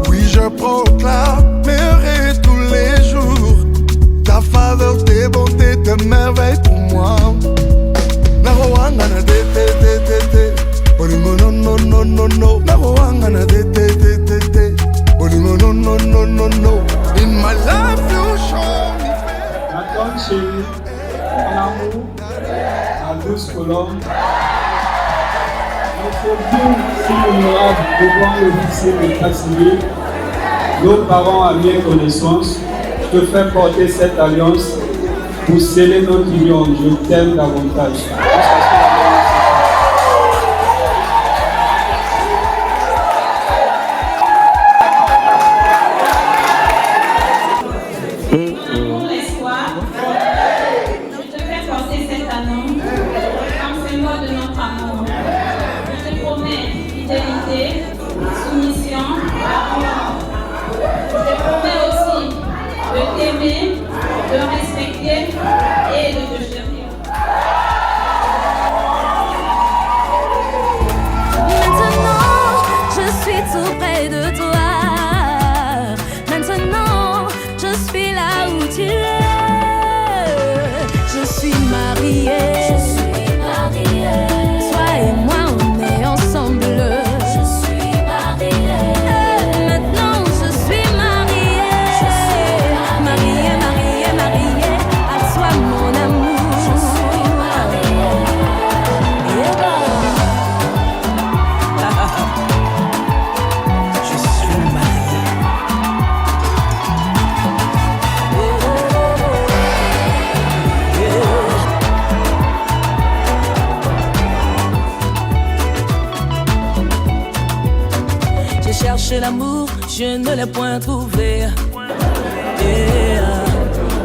Oui, je proclamerai tous les jours ta faveur, tes bontés, tes merveilles pour moi. Naroangana de te te te te, Olingo no no no no no. Naroangana de te te te te, Olingo no no no no no. In my life you show me. La grande chérie, mon amour, la douce colombe. Notre Dieu, si honorable devant l'officier d'état civil, nos parents à bien connaissance, je te fais porter cette alliance pour sceller notre union. Je t'aime davantage. Pour l'espoir, je te fais porter cette annonce comme symbole de notre amour. Je te promets fidélité, soumission, amour. Je te promets aussi de t'aimer, de respecter et de te chérir. Maintenant, je suis tout près de toi. Maintenant, je suis là où tu es. Je suis mariée. Je suis mariée. Toi et moi, on est ensemble. Je suis mariée. Maintenant, je suis mariée. Je suis mariée, mariée, mariée. À toi, mon amour. Je suis mariée. Et voilà. Je suis mariée. J'ai cherché l'amour, je ne l'ai point trouvé.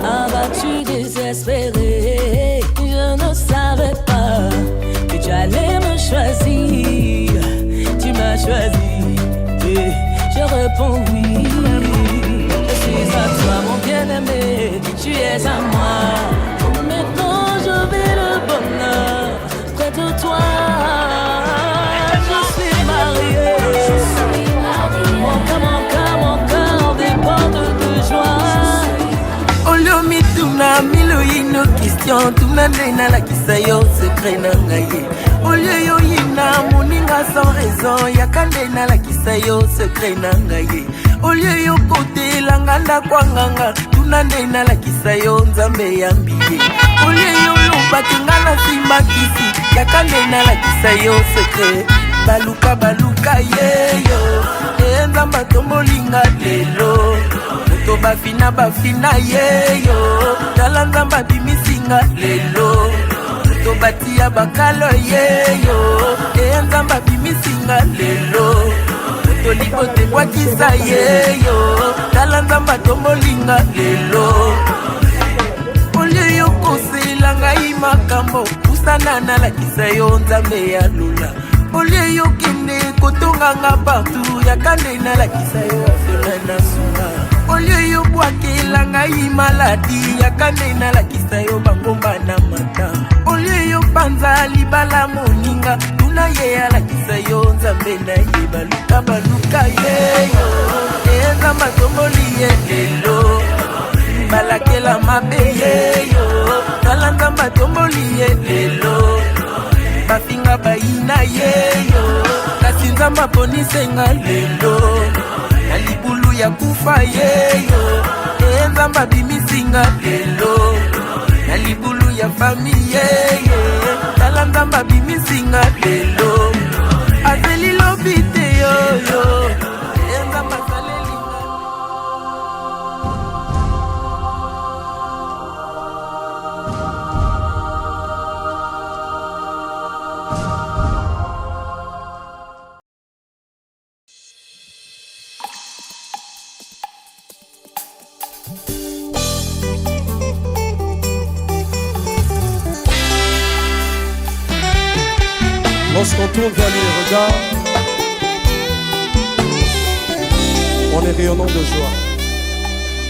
Abattu, désespéré, je ne savais pas que tu allais me choisir. Tu m'as choisi et je réponds oui. Je suis à toi, mon bien-aimé, tu es à moi. Maintenant, je vis le bonheur près de toi. Je suis mariée. Mon cœur déborde de joie. Olio mituna milo yino question tuna ndena la kisayo secret na ngaye. Olio yo yina moninga sans raison yakandena la kisayo secret na ngaye. Olio yo kote langanda kwanganga tuna ndena la kisayo nzambe yambiye. Olio yo lobaki ngana simba kisi yakandena la kisayo secret. Baluka baluka yeyo nzamba tombolinga lelo. Moto bafina bafina yeyo tala nzamba bimisinga lelo. Moto batia bakalo yeyo nzamba bimisinga lelo. Moto libote bwakisa yeyo tala nzamba tombolinga lelo. Olio yo kosela ngai makambo kusana nalakisa yo nzambe ya lula. Olio yo kende kotonganga partout yakande nalakisa yo afela na sunga. Olio yo bwakela ngai maladi yakande nalakisa yo bangomba na mata. Olio yo panza libala moninga tuna ye alakisa yo nzambe na ye baluka baluka yeyo nzamba tomboli ye lelo. Balakela mabe yeyo tala nzamba tomboli ye lelo. Bafinga baina yeyo kasi nzamba ponisenga lelo. Na libulu ya kufa yeyo nzamba bimisinga lelo. Na libulu ya fami yeyo tala nzamba bimisinga lelo. Azeli lobite yoyo nzamba salelinga. Lorsqu'on tourne vers lui les regards, on est rayonnant de joie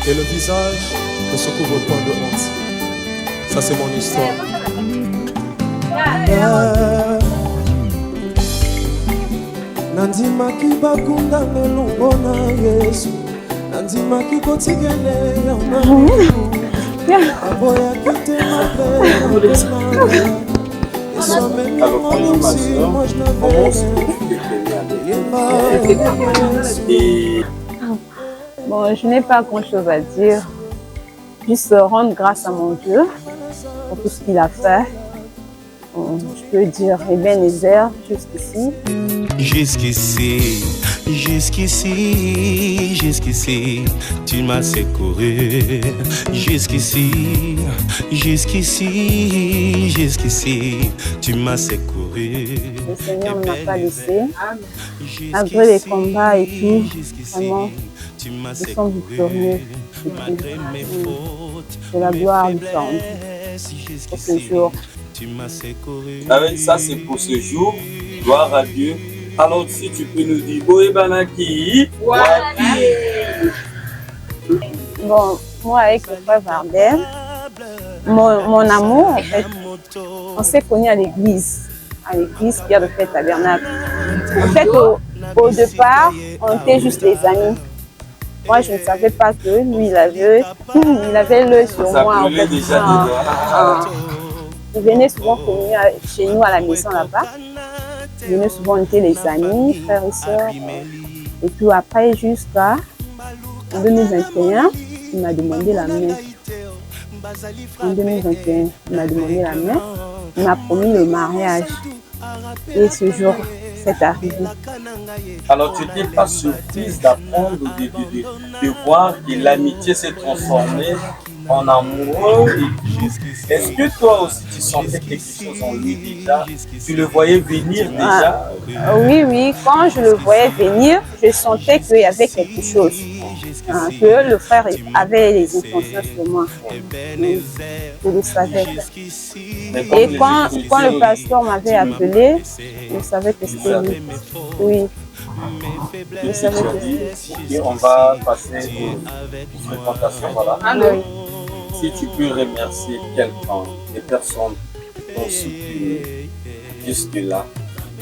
et le visage ne se couvre point de honte. Ça c'est mon histoire. nandimaki bakunda melongo na Yesu nandimaki kotikele yana aboyaki te mabe et soit même moi aussi moi je n'avais Bon, je n'ai pas grand-chose à dire. Juste rendre grâce à mon Dieu pour tout ce qu'il a fait. Bon, je peux dire Ebenezer jusqu'ici. Jusqu'ici, jusqu'ici, jusqu'ici, tu m'as secouru. Jusqu'ici, jusqu'ici, jusqu'ici, tu m'as secouru. Le Seigneur ne m'a pas laissé. Malgré les combats et tout, vraiment, nous sommes victorieux. C'est la gloire du Seigneur pour ce jour. Avec ça, c'est pour ce jour. Gloire à Dieu. Alors, si tu peux nous dire, Boebanaki, Bon, moi avec le frère Vardel, mon amour, en fait, on s'est connus à l'église Pierre de Fête Tabernacle. En fait, au départ, on était juste des amis. Moi, je ne savais pas que lui, il avait l'œil sur moi. En fait, il venait souvent chez nous à la maison là-bas. Il venait souvent, on était les amis, frères et sœurs. Et puis après, jusqu'à en 2021, il m'a demandé la main. En 2021, il m'a demandé la main. Il m'a promis le mariage. Et ce jour, c'est arrivé. Alors, tu n'étais pas surprise d'apprendre, de voir que l'amitié s'est transformée en amoureux. Est-ce que toi aussi, tu sentais quelque chose en lui déjà? Tu le voyais venir déjà? Oui. Quand je le voyais venir, je sentais qu'il y avait quelque chose. Que le frère avait les intentions sur moi. Je le savais. Et quand le pasteur m'avait appelé, je savais que c'était lui. Oui. Je savais que c'était lui. On va passer aux fréquentations. Voilà. Oui. Si tu peux remercier quelqu'un, des personnes qui t'ont soutenu jusque-là,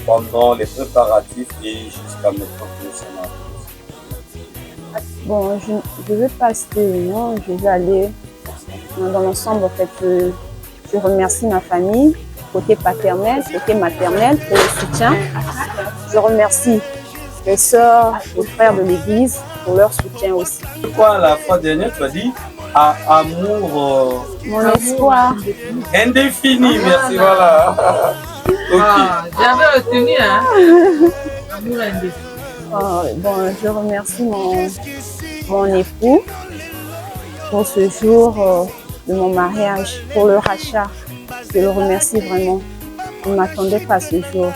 pendant les préparatifs et jusqu'à maintenant que nous sommes arrivés. Bon, je ne vais pas citer le nom, je vais aller dans l'ensemble. En fait, je remercie ma famille, côté paternel, côté maternel, pour le soutien. Je remercie les sœurs, les frères de l'église pour leur soutien aussi. Pourquoi la fois dernière, tu as dit amour... Mon espoir. Indéfini, merci, voilà. J'avais retenu, hein. Amour indéfini. Bon, je remercie mon époux pour ce jour de mon mariage, pour le rachat. Je le remercie vraiment. Il ne m'attendait pas à ce jour.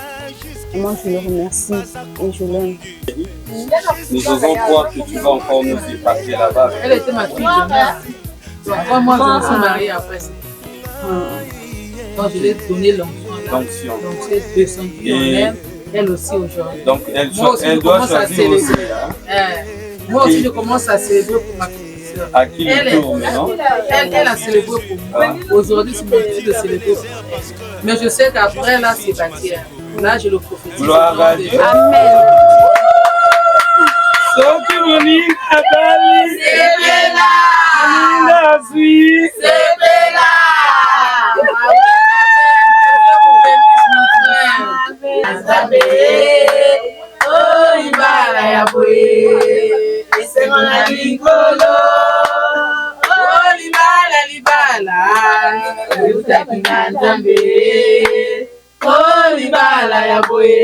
Vraiment, je le remercie et je l'aime. Nous osons croire que tu vas encore nous épater là-bas. Elle était ma fille de mère. Moi, je me suis mariée après. Donc, je lui ai donné l'onction. Donc, c'est 200 qui en aiment. Elle aussi aujourd'hui. Donc, elle doit choisir aussi. Moi aussi, je commence à célébrer pour ma petite soeur. À qui le tour maintenant? Elle a célébré pour moi. Aujourd'hui, c'est mon petit de célébrer pour elle. Mais je sais qu'après, là, c'est bâtir. Là, je le prophétise. Gloire à Dieu. Amen. Libala ya boye, semana likolo. Libala ya boy.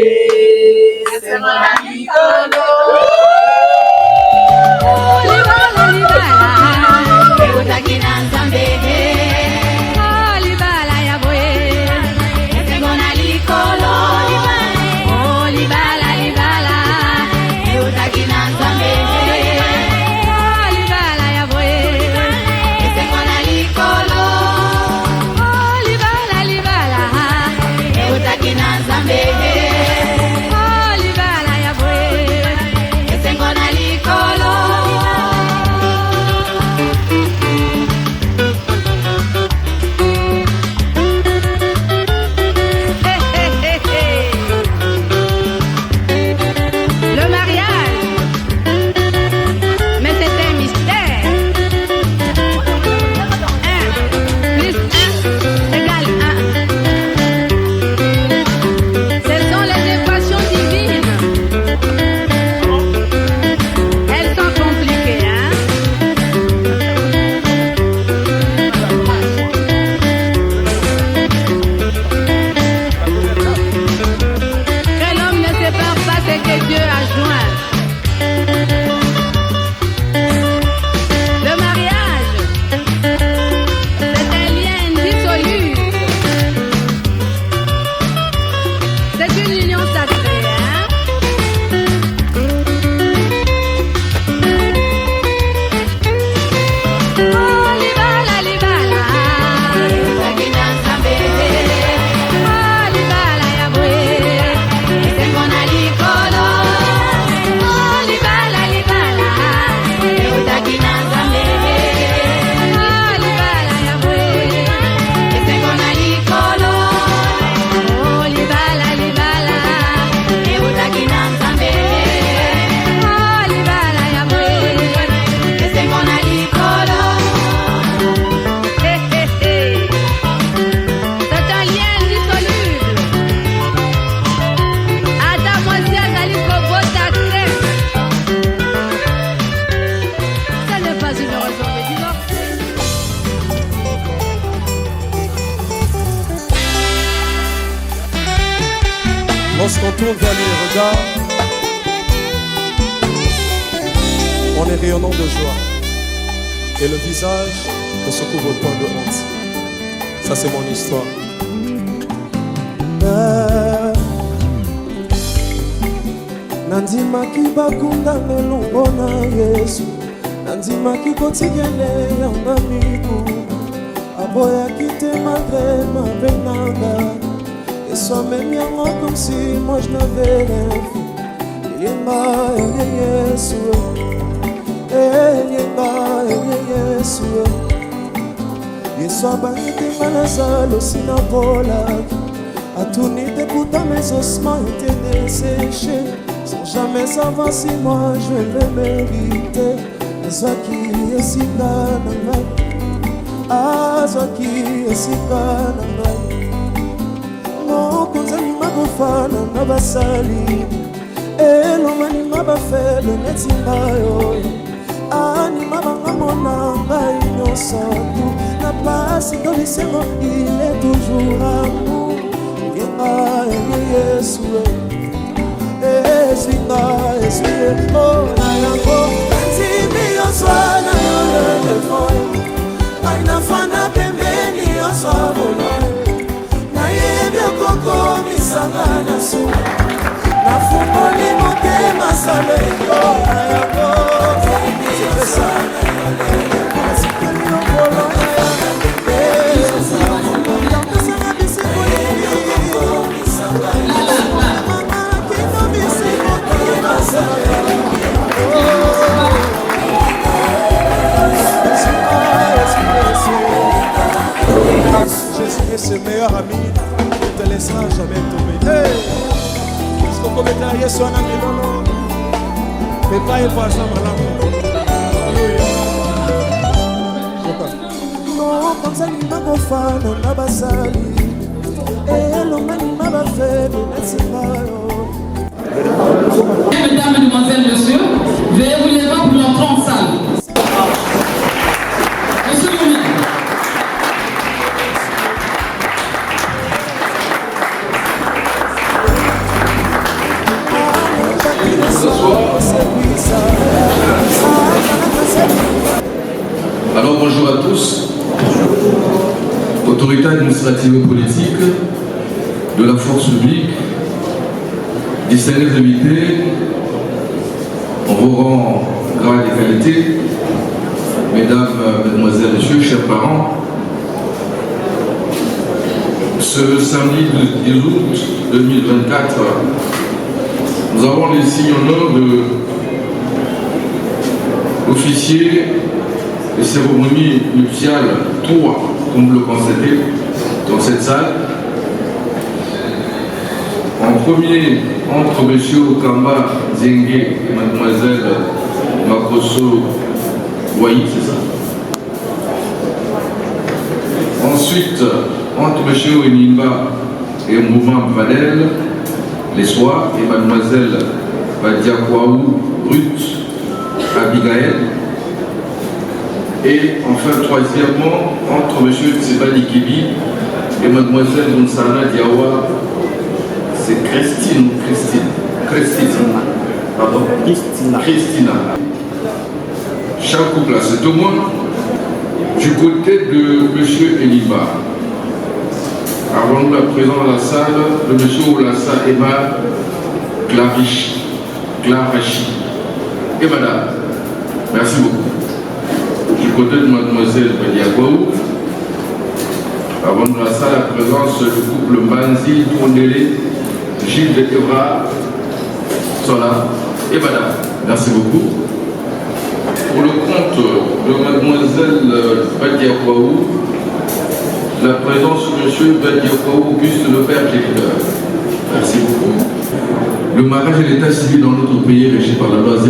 tourne vers lui les regards. On est rayonnant de joie. Et le visage ne se couvre point de honte. Ça c'est mon histoire. Nandimaki bakunda melongo na Yesu, nandimaki kotikele yanga miku, aboyaki te malgré ma benanga. Et soit même yango comme si moi je n'avais rien fait. Yenga Yesu, yenga Yesu. Yesu abangite malazalo sinavolaki, atunite puta mes ossements étaient desséchés. Sans jamais savoir si moi je vais le mériter. Azwaki esika na ngai, azwaki esika na ngai. Mokonzani makofana na basali, elongani mabafele neti ngai oyo. Anima banga mona ngai nyonso tu, na pasi to lisengo il est toujours amour. Yenga Yesu Eswinga, oh, nayango Timi yoswana yole moyo Aina fana pembeni yosabolo Na yebya koko misanga na su Na fumoli motema sale oh, nayango Timi yoswana yole moyo Sikali yokolo nayango Pembeni yosabolo Yakusana bisiko yebya misanga na su Jésus est ce meilleur ami, ne te laissera jamais tomber. Hey! Ce qu'on commettait Yesu ana milono, mais pas il voit ça malamu. No, konzani makofana na basali, elongani mabafebe netsimayo. Mesdames, Mesdemoiselles, Messieurs, veuillez vous lever pour l'entrée en salle. Monsieur le maire. Alors bonjour à tous, autorités administratives et politiques de la force publique, distingués invités, en vos rangs, grades et qualités, mesdames, mesdemoiselles, messieurs, chers parents, ce samedi 10 août 2024, nous avons les signes honneurs d'officier les cérémonies nuptiales 3, comme vous le constatez dans cette salle. En premier, entre M. Kamba Zengue et Mlle Makoso Wayi, c'est ça. Ensuite, entre M. Enimba et Mouvement Vadel, les soirs, et Mlle Badiakwaou Ruth Abigail. Et enfin, troisièmement, entre M. Tsebani Kibi et Mlle Nsana Diawa, c'est Christine. Pardon. Christina. Chaque couple a ce témoin. Du côté de M. Eliba, avons-nous la présence dans la salle de M. Olassa Emma Clarachi. Et madame, merci beaucoup. Du côté de Mademoiselle Badiakwaou, avons-nous la salle la présence du couple Manzi Tondele, Gilles de Kevra, Sola et madame. Merci beaucoup. Pour le compte de Mademoiselle Badiakwaou, la présence de M. Badiakwaou Auguste le Père Géniteur. Merci beaucoup. Le mariage et l'état civil dans notre pays régi par la loi 073/84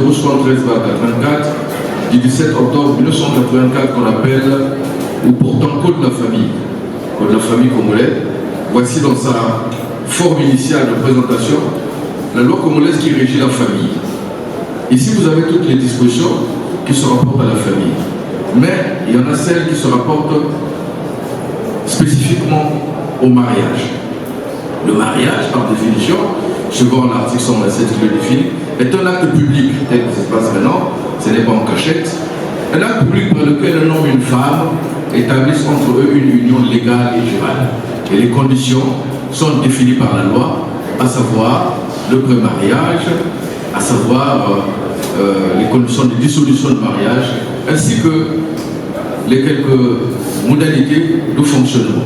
du 17 octobre 1984 qu'on appelle ou pourtant Code de la famille congolaise. Voici dans sa forme initiale de présentation la loi congolaise qui régit la famille. Ici vous avez toutes les dispositions qui se rapportent à la famille. Mais il y en a celles qui se rapportent spécifiquement au mariage. Le mariage, par définition, selon l'article 127 qui le définit, est un acte public tel que ça se passe maintenant, ce n'est pas en cachette. Un acte public par lequel un homme et une femme établissent entre eux une union légale et jurale. Et les conditions sont définies par la loi, à savoir le pré-mariage, à savoir les conditions de dissolution de mariage, ainsi que les quelques modalités de fonctionnement.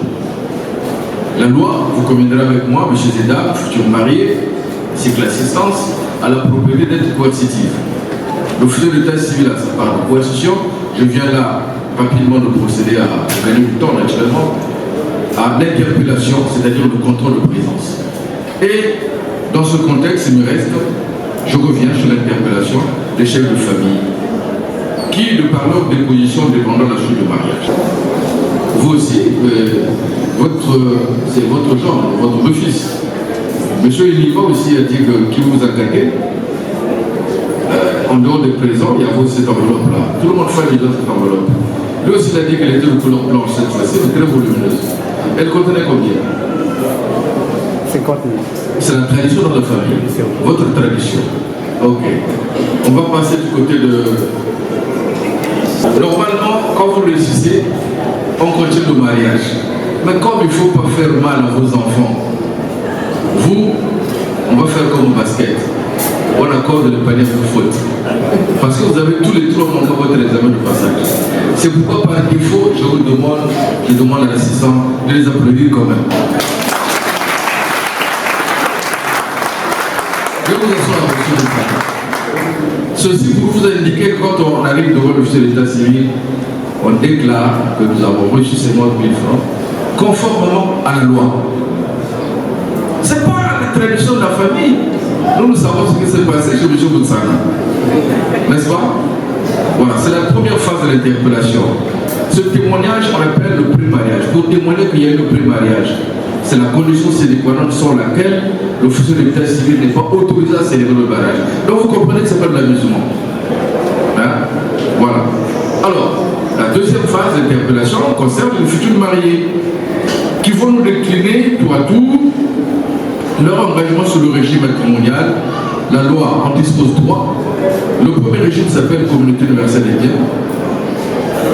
La loi, vous conviendrez avec moi, messieurs et dames, futurs mariés, c'est que l'assistance a la propriété d'être coercitive. L'officier d'état civil a sa part de coercition. Je viens là rapidement de procéder à gagner du temps naturellement à l'interpellation, c'est-à-dire le contrôle de présence. Et dans ce contexte, il me reste, je reviens sur l'interpellation des chefs de famille qui, de par leur déposition dépendant de la suite du mariage. Vous aussi, c'est votre genre, votre fils. Monsieur Iniba aussi a dit qu'il vous a gagné. En dehors des présents, il y avait cette enveloppe-là. Tout le monde fait déjà cette enveloppe. Lui aussi il a dit qu'elle était de couleur blanche cette fois-ci, mais très volumineuse. Elle contenait combien? 50 000. C'est la tradition dans la famille. Votre tradition. Ok. On va passer du côté de... Normalement, quand vous réussissez, on continue le mariage. Mais comme il ne faut pas faire mal à vos enfants, vous, on va faire comme au basket. On accorde le panier de faute. Parce que vous avez tous les 3 mois dans votre examen de passage. C'est pourquoi par défaut, je demande à l'assistant de les applaudir quand même. Je vous assois à l'officier d'état. Ceci pour vous indiquer que quand on arrive devant l'officier d'état civil, on déclare que nous avons reçu ces mois de 1000 francs conformément à la loi. Ce n'est pas la tradition de la famille. Nous savons ce qui s'est passé chez M. Boutsana. N'est-ce pas? Voilà, c'est la première phase de l'interpellation. Ce témoignage, on appelle le pré-mariage. Pour témoigner qu'il y a eu le pré-mariage, c'est la condition sine qua non sans laquelle l'officier de l'état civil n'est pas autorisé à célébrer le mariage. Donc vous comprenez que ce n'est pas de l'amusement. Hein? Voilà. Alors, la deuxième phase d'interpellation concerne les futurs mariés qui vont nous décliner tour à tour leur engagement sur le régime matrimonial. La loi en dispose 3. Le premier régime s'appelle communauté universelle des biens.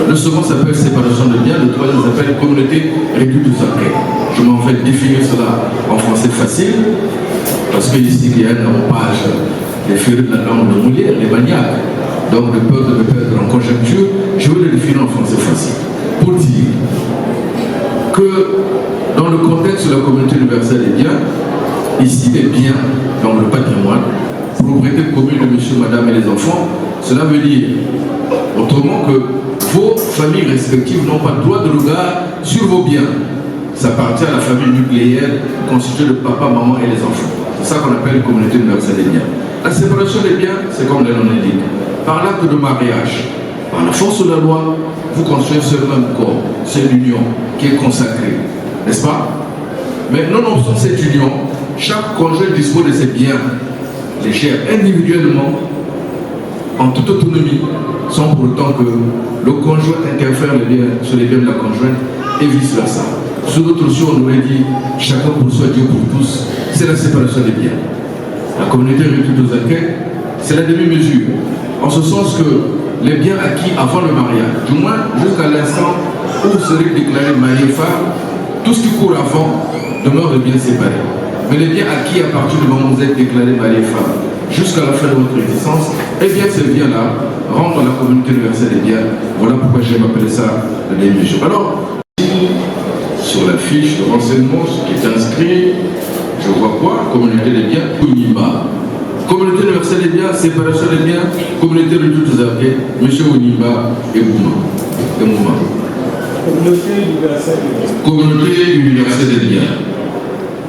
Le second s'appelle séparation des biens. Le troisième s'appelle communauté réduite aux enquêtes. Je m'en vais définir cela en français facile, parce qu'ici il y a un rampage des férus de la langue de Molière, les maniaques. Donc de peur de me perdre en conjecture, je vais le définir en français facile. Pour dire que dans le contexte de la communauté universelle des biens, ici les biens dans le patrimoine, propriété commune de monsieur, madame et les enfants, cela veut dire autrement que vos familles respectives n'ont pas de droit de regard sur vos biens. Ça appartient à la famille nucléaire constituée de papa, maman et les enfants. C'est ça qu'on appelle communauté universelle des biens. La séparation des biens, c'est comme le nom l'indique. Par l'acte de mariage, par la force de la loi, vous construisez ce même corps, c'est l'union qui est consacrée, n'est-ce pas? Mais nonobstant cette union, chaque conjoint dispose de ses biens, les gère individuellement, en toute autonomie, sans pour autant que le conjoint interfère sur les biens de la conjointe et vice-versa. Sous d'autres choses, on aurait dit chacun pour soi, Dieu pour tous. C'est la séparation des biens. La communauté réduite aux enquêtes, c'est la demi-mesure. En ce sens que les biens acquis avant le mariage, du moins jusqu'à l'instant où vous serez déclaré marié femme, tout ce qui court avant demeure de biens séparés. Mais les biens acquis à partir du moment où vous êtes déclaré marié femme, jusqu'à la fin de votre existence, eh bien ces biens-là rendent la communauté universelle des biens. Voilà pourquoi j'aime appeler ça la demi-mesure. Alors, sur la fiche de renseignement, ce qui est inscrit, je vois quoi? Communauté des biens, Onimba. Communauté universelle des biens, séparation des biens, communauté de toutes les arquets, M. Onimba et Mouma. Communauté universelle des biens. Communauté universelle des biens.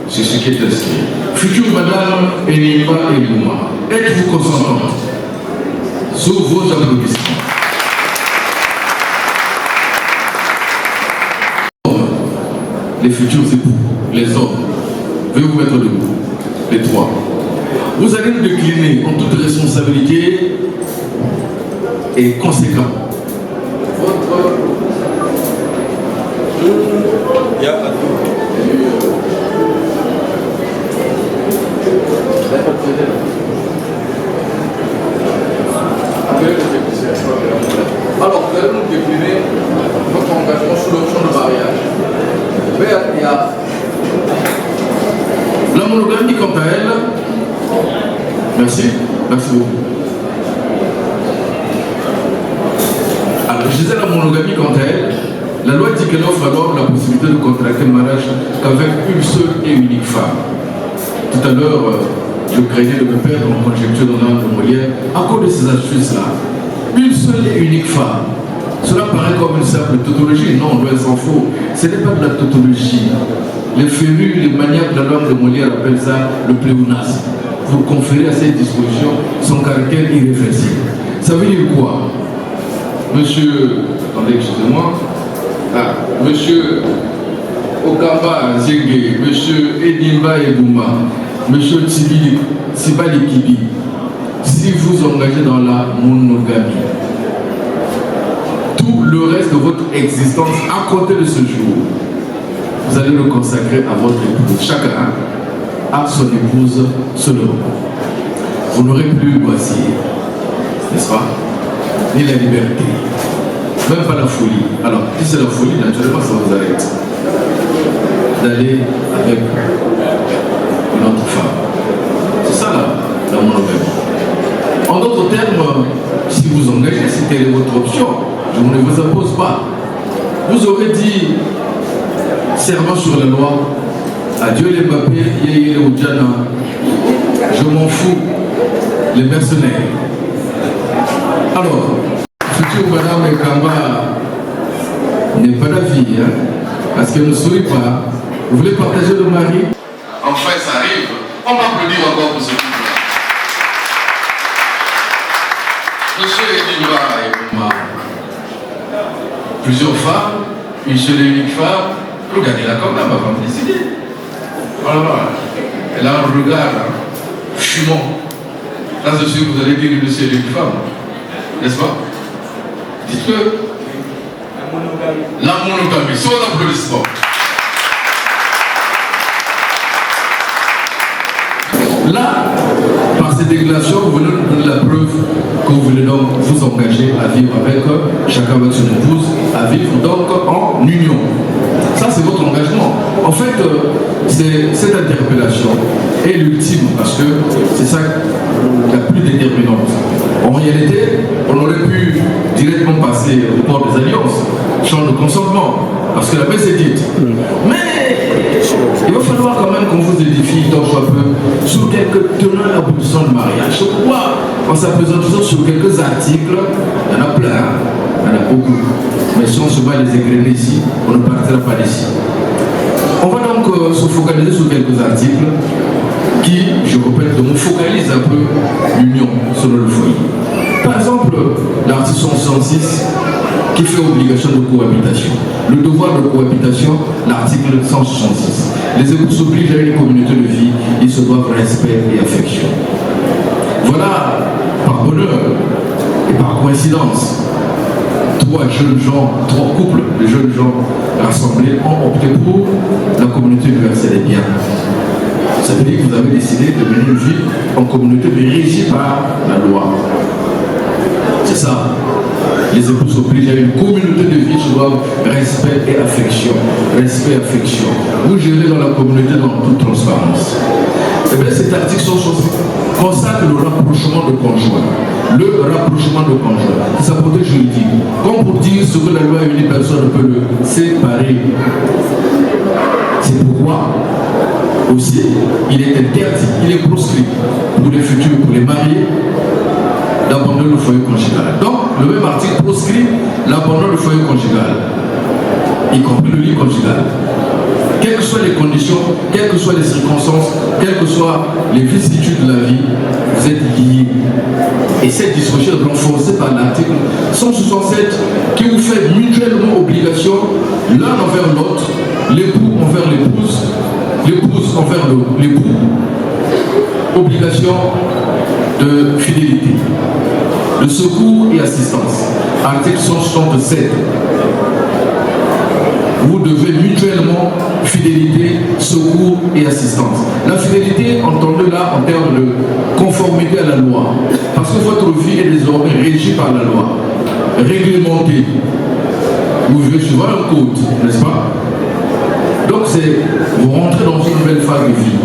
C'est ce qui est inscrit. Future madame Onimba et Mouma, êtes-vous consentante? Sous vos applaudissements. Les futurs époux, les hommes, veuillez vous mettre debout, les trois. Vous allez nous décliner en toute responsabilité et conséquent. Alors, vous allez nous décliner votre engagement sur l'option de mariage. Mais il y a la monogamie quant à elle. Merci beaucoup. Alors, je disais la monogamie quant à elle. La loi dit qu'elle offre à l'homme la possibilité de contracter le mariage qu'avec une seule et unique femme. Tout à l'heure, je craignais de me perdre en conjecture dans l'âme de Molière à cause de ces astuces-là. Une seule et unique femme. Cela paraît comme une simple tautologie. Non, loin s'en faut. Ce n'est pas de la tautologie. Les férus, les maniaques de la langue de Molière appellent ça le pléonasme. Pour conférer à cette disposition son caractère irréversible. Ça veut dire quoi? Monsieur, attendez, excusez-moi. Monsieur Okamba Zenge, Monsieur Edimba Ebouma, Monsieur Tsibali Kibi, si vous engagez dans la monogamie, tout le reste de votre existence à compter de ce jour, vous allez le consacrer à votre épouse. Chacun a son épouse seulement. Vous n'aurez plus le loisir, n'est-ce pas? Ni la liberté. Même pas la folie. Alors, si c'est la folie, naturellement, ça vous arrête d'aller avec une autre femme. C'est ça, la monogamie. En d'autres termes, si vous engagez, si telle est votre option, je ne vous impose pas. Vous aurez dit, serment sur la loi, adieu les Mbappé, yé les Oudjana, je m'en fous, les mercenaires. Alors, future Madame Ekamba n'est pas la vie, hein, parce qu'elle ne sourit pas. Vous voulez partager le mari? Enfin, ça arrive. On va applaudir encore pour ce couple. Monsieur Edimba Ebouma, plusieurs femmes, une seule et unique femme. Regardez-la comme là, ma femme décidée. Voilà, elle a un regard fumant. Là, je suis, vous allez dire une seule et unique femme, n'est-ce pas? Dites-le. La monogamie, sans applaudissement. Là, par cette déclaration, vous venez nous donner la preuve que vous voulez donc vous engager à vivre avec chacun avec son épouse, à vivre donc en union. Ça, c'est votre engagement. En fait, cette interpellation est l'ultime parce que c'est ça la plus déterminante. En réalité, on aurait pu directement passer au port des alliances, champ de consentement, parce que la messe est dite. Mais il va falloir quand même qu'on vous édifie tant soit peu sur quelques tenants et aboutissants de mariage. Pourquoi? En s'apesantant sur quelques articles, il y en a plein, il y en a beaucoup. Mais si on se va les égrener ici, on ne partira pas d'ici. On va donc se focaliser sur quelques articles qui, je répète, nous focalisent un peu l'union selon le foyer. Par exemple, l'article 166 qui fait obligation de cohabitation. Le devoir de cohabitation, l'article 166. Les époux s'obligent à une communauté de vie, ils se doivent respect et affection. Voilà, par bonheur et par coïncidence, trois couples de jeunes gens rassemblés ont opté pour la communauté universelle des biens. Ça veut dire que vous avez décidé de mener une vie en communauté régie par la loi. C'est ça. Les époux s'obligent à une communauté de vie qui doivent respect et affection. Respect et affection. Vous gérez dans la communauté dans toute transparence. Et bien cet article 166 consacre le rapprochement de conjoints. Le rapprochement de conjoints. C'est sa portée juridique. Comme pour dire ce que la loi et une personne ne peut le séparer. C'est pourquoi aussi il est interdit, il est proscrit pour les futurs, pour les mariés, d'abandonner le foyer conjugal. Donc, le même article proscrit l'abandon du foyer conjugal, y compris le lit conjugal. Quelles que soient les conditions, quelles que soient les circonstances, quelles que soient les vicissitudes de la vie, vous êtes liés. Et cette disposition est renforcée par l'article 167 qui vous fait mutuellement obligation l'un envers l'autre, l'époux envers l'épouse, l'épouse envers l'époux, obligation de fidélité, de secours et assistance. Article 167. vous devez mutuellement fidélité, secours et assistance. La fidélité, entendez là en termes de conformité à la loi. Parce que votre vie est désormais régie par la loi, réglementée. Vous vivez suivant un code, n'est-ce pas? Donc vous rentrez dans une nouvelle phase de vie.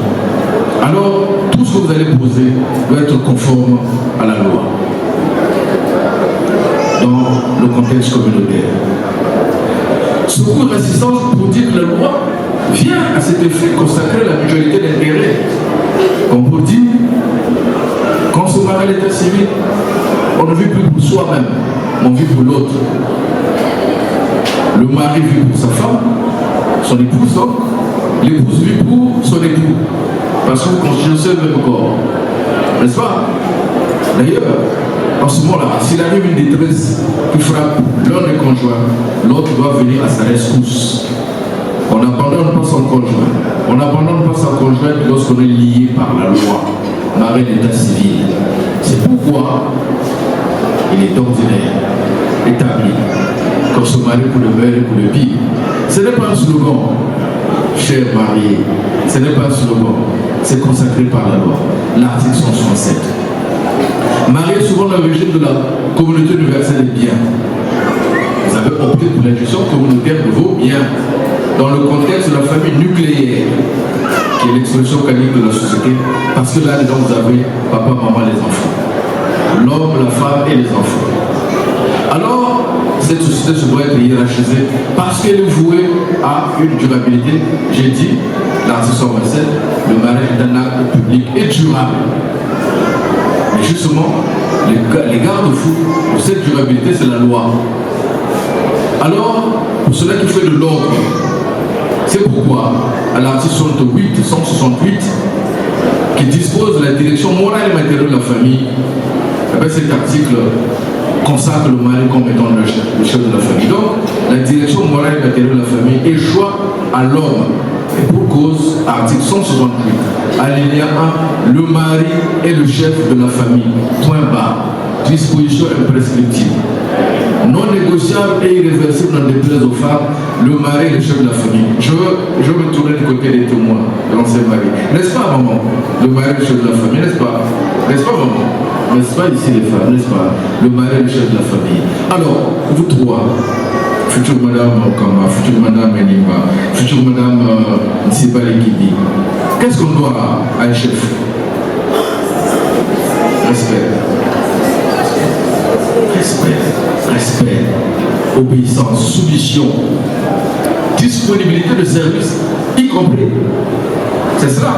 Alors, tout ce que vous allez poser doit être conforme à la loi, dans le contexte communautaire. Secours et assistance pour dire que la loi vient à cet effet consacrer la mutualité d'intérêt. Comme pour dire, quand on se marie à l'état civil, on ne vit plus pour soi-même, on vit pour l'autre. Le mari vit pour sa femme, son épouse, donc. L'épouse vit pour son époux. Parce que vous constituez le même corps. N'est-ce pas? D'ailleurs, en ce moment-là, s'il arrive une détresse qui frappe l'un des conjoints, l'autre doit venir à sa rescousse. On n'abandonne pas son conjoint. On n'abandonne pas sa conjointe lorsqu'on est lié par la loi, mari d'état civil. C'est pourquoi il est ordinaire, établi, qu'on se marie pour le meilleur et pour le pire. Ce n'est pas un slogan, cher marié. Ce n'est pas un slogan. C'est consacré par la loi. L'article 167. Marié souvent le régime de la communauté universelle des biens. Vous avez opté pour l'institution communautaire de vos biens dans le contexte de la famille nucléaire, qui est l'expression canonique de la société, parce que là-dedans vous avez papa, maman, les enfants. L'homme, la femme et les enfants. Alors, cette société se doit être hiérarchisée parce qu'elle est vouée à une durabilité. J'ai dit, l'article 127, le mariage est un acte public et durable. Mais justement, les garde-fous de cette durabilité, c'est la loi. Alors, pour cela qu'il fait de l'ordre, c'est pourquoi, à l'article 168, qui dispose de la direction morale et matérielle de la famille, cet article consacre le mari comme étant le chef de la famille. Donc, la direction morale et matérielle de la famille échoit à l'homme. Et pour cause, article 168, alinéa 1, le mari est le chef de la famille. Point barre. Disposition imprescriptible. Non négociable et irréversible dans des plaies aux femmes, le mari est le chef de la famille. Je veux me tourner du côté des témoins de l'ancien mari. N'est-ce pas, maman? Le mari est le chef de la famille, n'est-ce pas? N'est-ce pas, maman? N'est-ce pas ici les femmes, n'est-ce pas? Le mari est le chef de la famille. Alors, vous trois, future madame Okama, future madame Enima, future madame Nsibali Gibi, qu'est-ce qu'on doit à un chef? Respect. Respect, obéissance, soumission, disponibilité de service, y compris. C'est cela.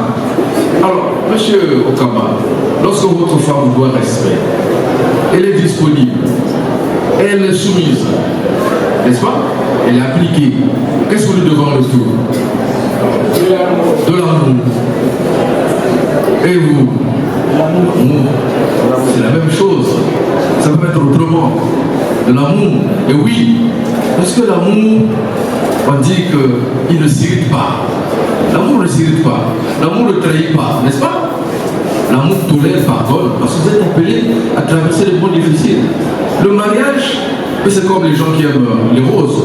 Alors, monsieur Okama, lorsque votre femme vous doit respect, elle est disponible, elle est soumise, n'est-ce pas? Elle est appliquée. Qu'est-ce que nous devons en retour? De l'amour. Et vous? L'amour. C'est la même chose. Ça peut être autrement. De l'amour. Et oui, parce que l'amour, on dit qu'il ne s'irrite pas. L'amour ne s'irrite pas. L'amour ne trahit pas, n'est-ce pas? L'amour tolère, pardonne, parce que vous êtes appelés à traverser les moments difficiles. Le mariage, c'est comme les gens qui aiment les roses.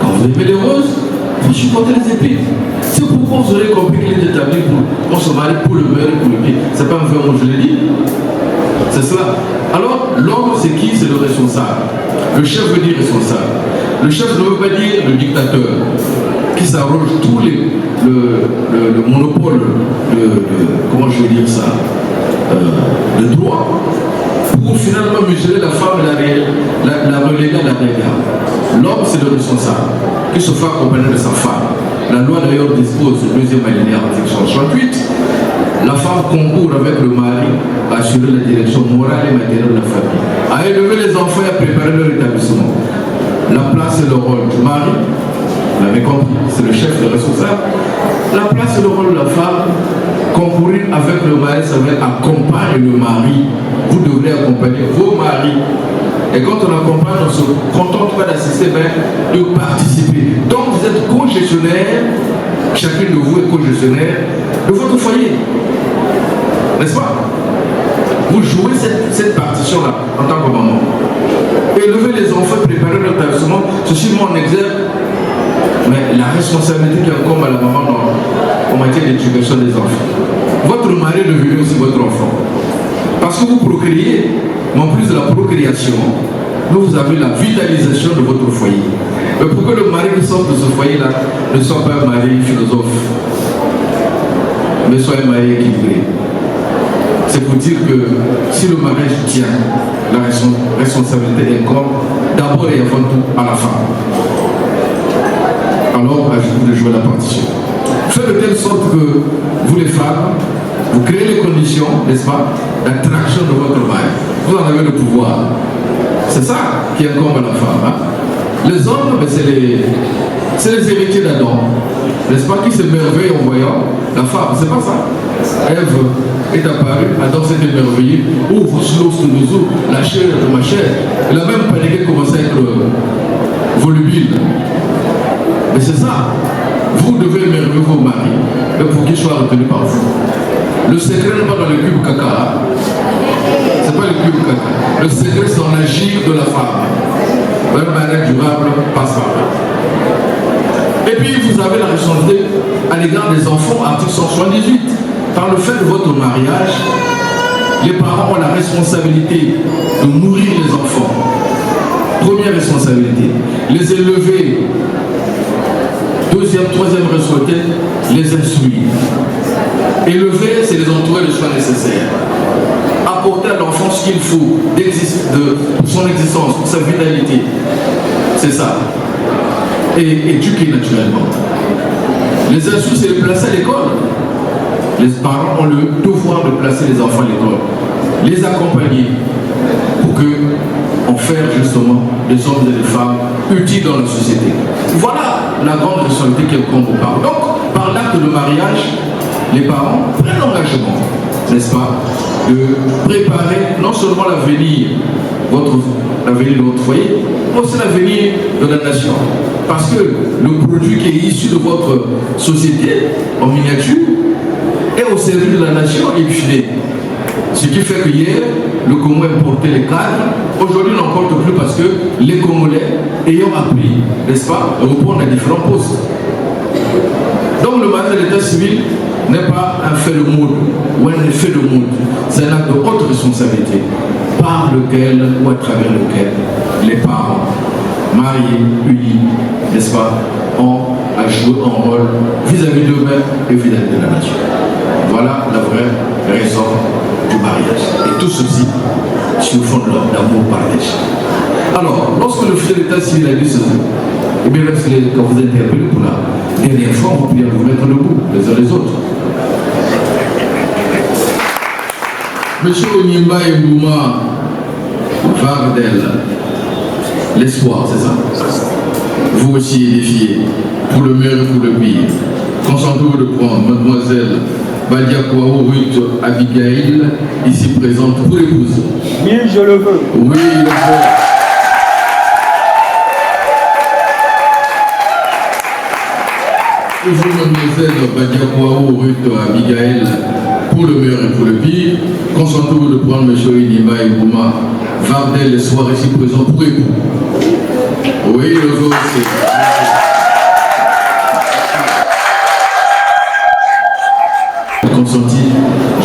Quand vous aimez les roses, vous supportez les épines. C'est pourquoi vous aurez compris qu'il est établi pour se marier pour le meilleur et pour le pire. C'est pas un vrai mot, je l'ai dit. C'est cela. Alors, l'homme, c'est qui? C'est le responsable. Le chef veut dire responsable. Le chef ne veut pas dire le dictateur qui s'arroge tout le monopole comment je vais dire ça, de droit pour finalement museler la femme et la reléguer à la regard. L'homme, c'est le responsable qui se fait accompagner de sa femme. La loi d'ailleurs dispose du deuxième alinéa article 168. La femme concourt avec le mari à assurer la direction morale et matérielle de la famille, à élever les enfants et à préparer leur établissement. La place et le rôle du mari, vous l'avez compris, c'est le chef, le responsable. La place et le rôle de la femme, concourir avec le mari, ça veut dire accompagner le mari. Vous devrez accompagner vos maris. Et quand on accompagne, on ne se contente pas d'assister, mais de participer. Donc vous êtes co-gestionnaire, chacun de vous est co-gestionnaire de votre foyer. N'est-ce pas? Vous jouez cette partition-là en tant que maman. Élever les enfants, préparer leur établissement, ceci met en exergue mais la responsabilité qui incombe à la maman en matière d'éducation des enfants. Votre mari est devenu aussi votre enfant. Parce que vous procréez, mais en plus de la procréation, vous avez la vitalisation de votre foyer. Mais pour que le mari qui sort de ce foyer-là ne soit pas un mari philosophe, mais soit un mari équilibré. C'est pour dire que si le mariage tient, la responsabilité incombe d'abord et avant tout à la femme. Alors, à vous de jouer la partition. Faites de telle sorte que vous les femmes, vous créez les conditions, n'est-ce pas, d'attraction de votre mari. Vous en avez le pouvoir. C'est ça qui incombe à la femme. Hein? Les hommes, ben, c'est les héritiers d'Adam. N'est-ce pas, qui s'émerveillent en voyant la femme. C'est pas ça. Ève est apparue, Adam s'est émerveillé. Oh, vous slow de nous, la chair de ma chair. Elle a même paniqué commencé à être volubile. Mais c'est ça. Vous devez émerveiller vos maris, mais pour qu'ils soient retenus par vous. Le secret n'est pas dans le cube caca. C'est pas le cube caca. Le secret, c'est dans l'agir de la femme. Un mariage durable passe par là. Et puis vous avez la responsabilité à l'égard des enfants, article 178. Par le fait de votre mariage, les parents ont la responsabilité de nourrir les enfants. Première responsabilité, les élever. Deuxième, troisième responsabilité, les instruire. Élever, c'est les entourer de soins nécessaires. Apporter à l'enfant ce qu'il faut pour son existence, pour sa vitalité. C'est ça. Et éduquer naturellement. Les instruire, c'est les placer à l'école. Les parents ont le devoir de placer les enfants à l'école. Les accompagner pour en faire justement des hommes et des femmes utiles dans la société. Voilà la grande responsabilité qui incombe aux parents. Donc, par l'acte de mariage, les parents prennent l'engagement, n'est-ce pas, de préparer non seulement l'avenir de votre foyer, mais aussi l'avenir de la nation. Parce que le produit qui est issu de votre société, en miniature, est au service de la nation et fidèle. Ce qui fait que hier, le Congo importait les cadres. Aujourd'hui, on n'emporte plus parce que les Congolais, ayant appris, n'est-ce pas, répondent à différents postes. Donc le mariage de l'état civil n'est pas un fait de mode ou un effet de mode. C'est un acte de haute responsabilité par lequel ou à travers lequel les parents mariés, unis, n'est-ce pas, ont à jouer un rôle vis-à-vis d'eux-mêmes et vis-à-vis de la nature. Voilà la vraie raison du mariage. Et tout ceci sur le fond de l'amour partagé. Alors, lorsque le chef d'état civil a dit ceci, et bien quand vous êtes interpellé pour la dernière fois, vous pouvez vous mettre debout les uns les autres. Monsieur Onyemba Mbouma Vardel, l'espoir, c'est ça. Vous aussi édifiez, pour le meilleur et pour le pire. Consentez-vous de prendre mademoiselle Badia Kouaou Ruth Abigail, ici présente pour épouser. Oui, je le veux. Oui, je le veux. Et vous, mademoiselle Badia Kouaou Ruth Abigail, pour le meilleur et pour le pire, consentez-vous de prendre M. Onyemba Mbouma Vardel, les soirs ici présents pour époux. Oui, le veux aussi. Consenti,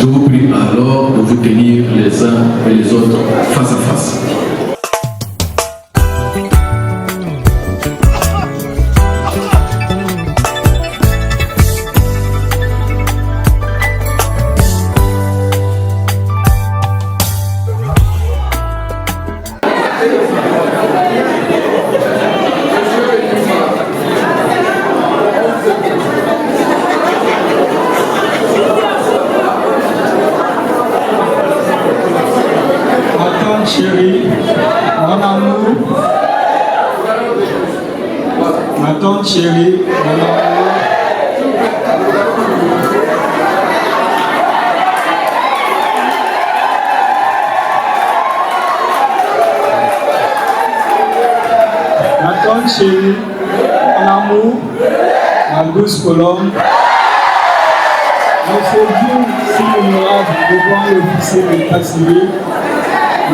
je vous prie alors de vous tenir les uns et les autres face à face. Chérie, mon amour, ma tante chérie, mon amour, ma tante chérie, mon amour, ma douce colombe. Aujourd'hui, si l'honorable devant l'officier de l'état civil,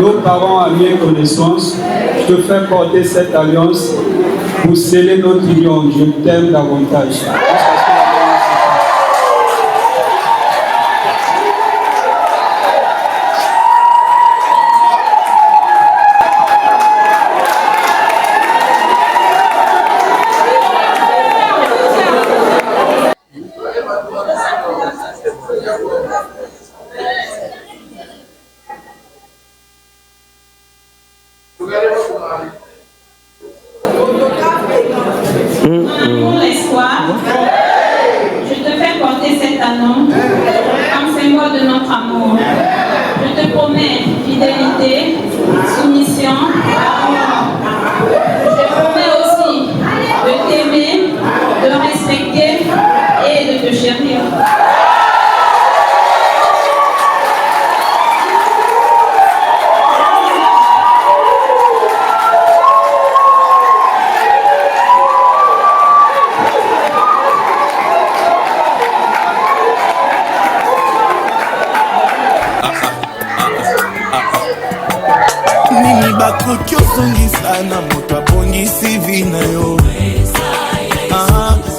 nos parents à mienne connaissance, je te fais porter cette alliance pour sceller notre union. Je t'aime davantage. Pour l'espoir, je te fais porter cet anneau comme symbole de notre amour. Je te promets fidélité, soumission, amour. Je te promets aussi de t'aimer, de respecter et de te chérir. nini bakoki osongisa na moto abongisi vi na yo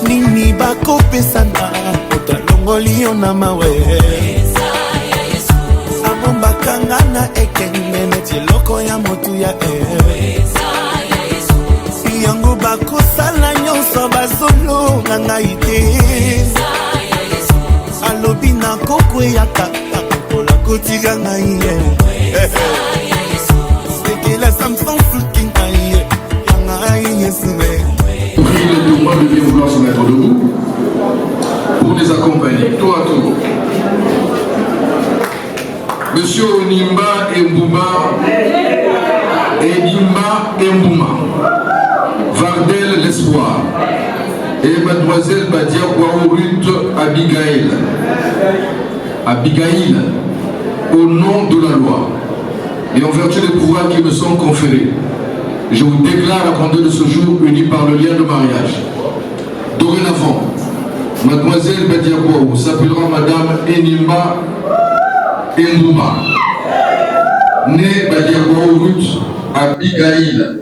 nini bakopesa na moto alongoli yo na mawe amo bakanga na ekenge neti eloko ya motu ya yango bakosala nyonso bazolonga ngai te alobi nakokweyaka kokola kotika ngai la Samsung fucking aïe, aïe, Prie les témoins de bien vouloir se mettre debout pour les accompagner, tour à tour. Monsieur Onimba Mbouma Vardel l'espoir et mademoiselle Badia Ruth Abigail, au nom de la loi et en vertu des pouvoirs qui me sont conférés, je vous déclare la conduite de ce jour unis par le lien de mariage. Dorénavant, mademoiselle Badia s'appellera madame Enimba Mbouma, née Badia Ruth Abigail,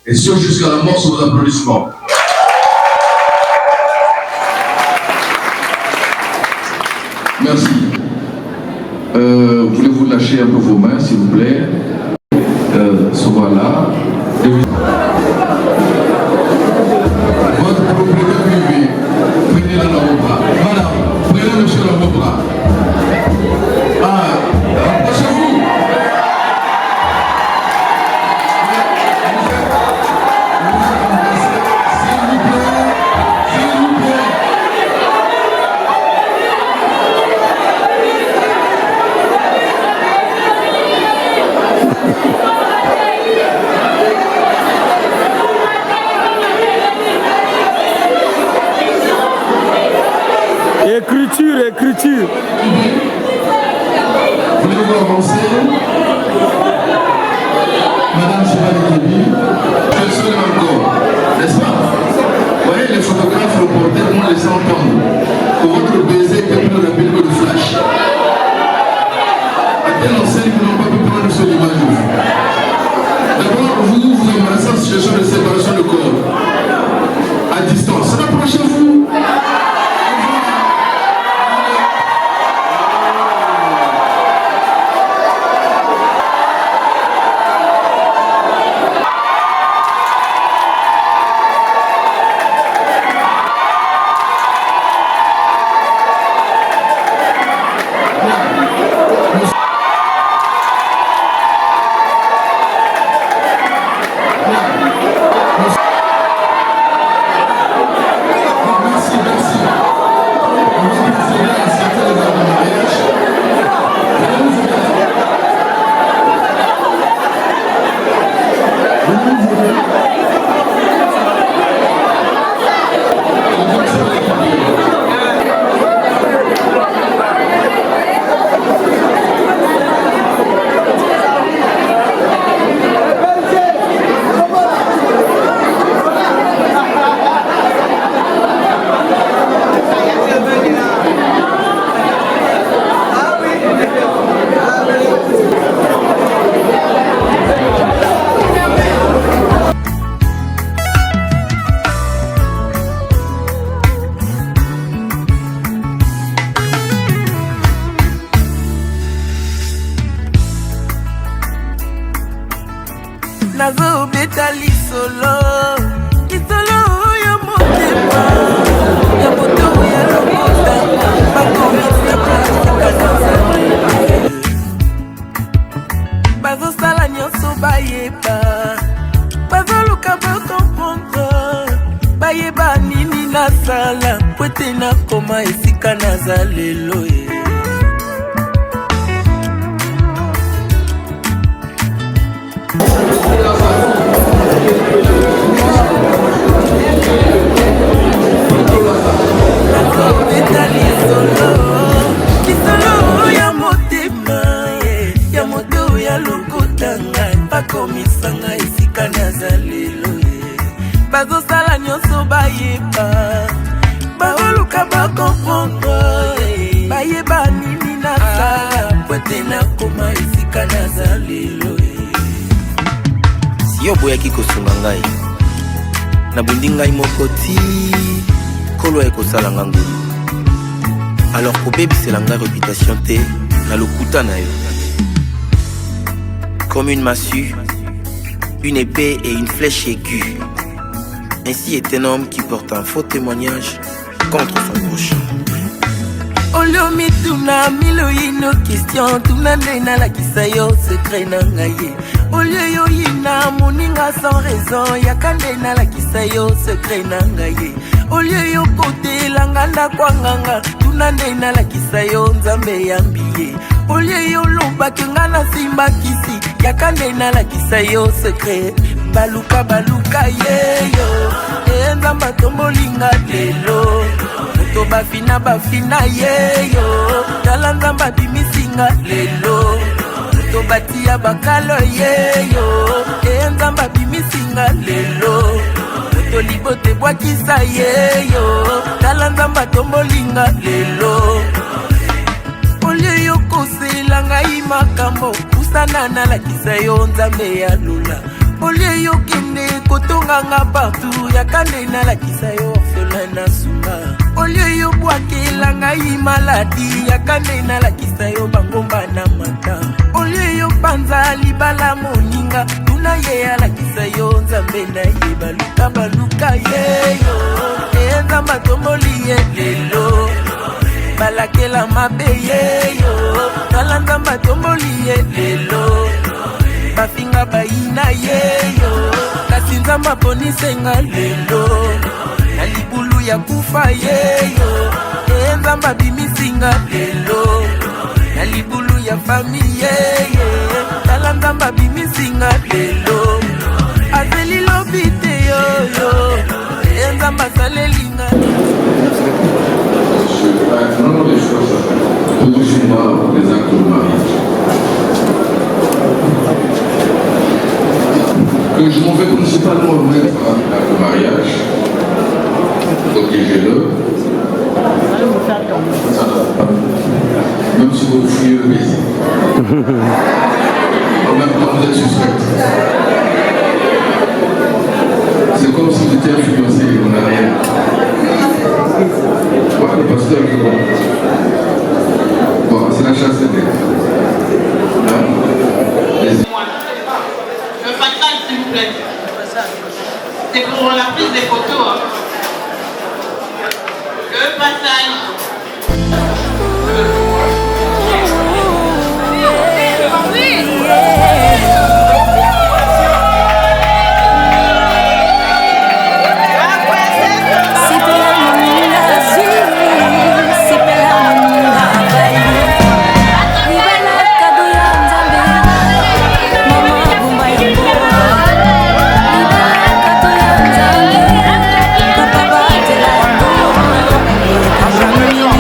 et ce jusqu'à la mort sous vos applaudissements. Merci. Voulez-vous lâcher un peu vos mains, s'il vous plaît? Voilà. Votre propriétaire privé, prenez-la dans vos bras. Madame, prenez monsieur dans vos bras. Approchez-vous. Écriture. Voulez-vous avancer? Madame Chevalier, je suis encore, n'est-ce pas? Vous voyez, les photographes reporters vont laisser entendre que votre baiser était plus rapide que le flash. À telle enseigne qu'ils n'ont pas pu prendre cette image. D'abord, vous embrassez en situation de séparation de corps. À distance. Rapprochez-vous. nazobeta lisolo oyo motema ya moto ya lokota bakomisa bazosala nyonso bayeba bazoluka bakomprendre bayeba nini nasala po ete nakoma esika naza lelo lisolo ya motema ya moto ya lokotanga bakomisanga esika naza lelo bazosala nyonso bayeba baoluka bakomprendre bayeba nini nasala po ete nakoma esika naza lelo si yo boyaki kosunga ngai nabundi ngai moko ti kolo ekosala nga ngulu alors kobebisela ngai réputation te na lokuta na yo comme une massue, une épée et une flèche aiguë. Ainsi est un homme qui porte un faux témoignage contre son prochain. Olomi tuna miloino question tuna nena la kisayo secret na ngaye olio yo yina moninga sans raison yakande na la kisayo secret na ngaye olio yo kote langanda kwanganga tuna nena la kisayo nzambe yambiye olio yo loba kengana simba kisi yakande na la kisayo secret baluka yeyo nzamba tombolinga lelo to bafina yeyo tala nzamba bimisinga lelo to batia bakalo yeyo nzamba bimisinga lelo to libote bwakisa yeyo tala nzamba tombolinga lelo olio yo kosela ngai makambo kusana na lakisa yo nzambe ya lula olio yo kende kotonganga partout yakande na lakisa yo orphelin na sunga olio yo bwakela ngai maladi yakande na lakisa yo bangomba na mata olio yo panza libala moninga tuna ye alakisa yo nzambe na ye baluka yeyo nzamba tomboli ye lelo balakela mabe yeyo tala nzamba tomboli ye lelo bafinga bayina yeyo kasi nzamba ponisenga lelo na libulu ya kufa yeyo nzamba bimisinga lelo na libulu ya fami yeyo tala nzamba bimisinga lelo azeli lobite yoyo nzamba salelinga Non, des choses. Reçu-moi les actes de mariage. Que je m'en vais principalement mettre à le mariage. Protégez-le. Même si vous fouillez le baiser. En même temps, vous êtes suspect. C'est comme si vous étiez influencé en arrière. Ouais, le pasteur est bon. Bon, c'est la chasse d'été. Le passage, s'il vous plaît. C'est pour la prise des photos. Hein. Le passage. Mama,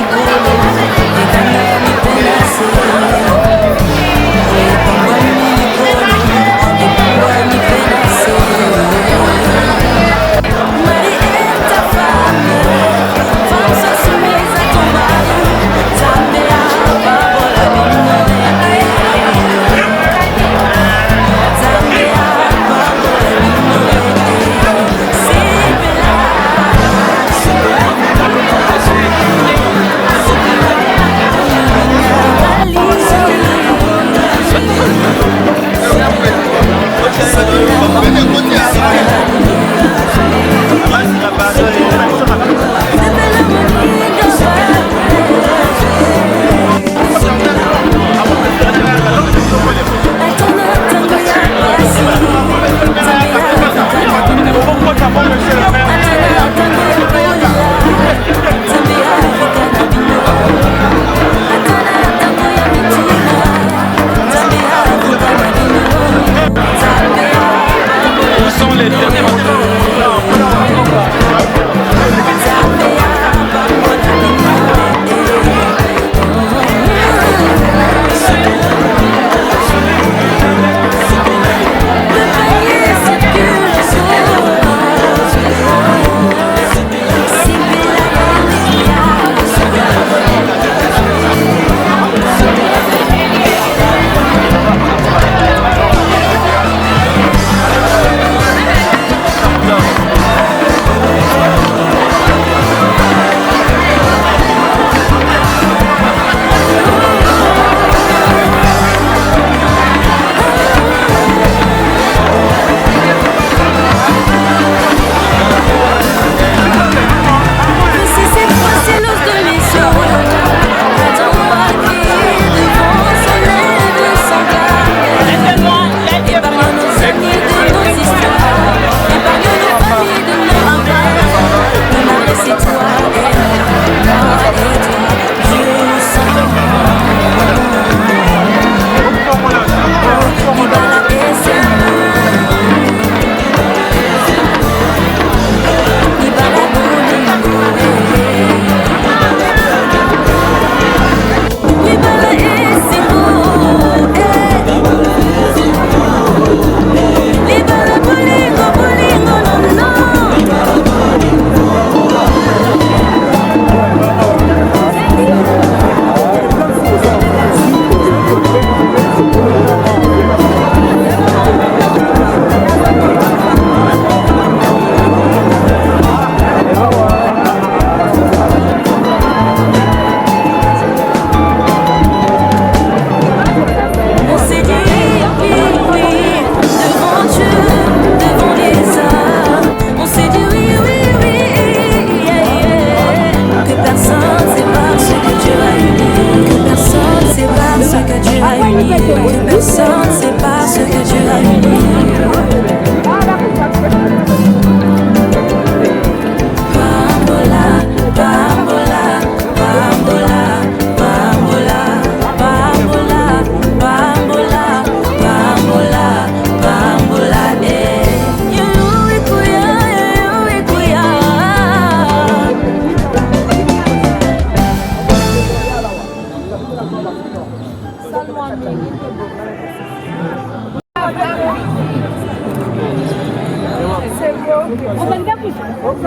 Ok.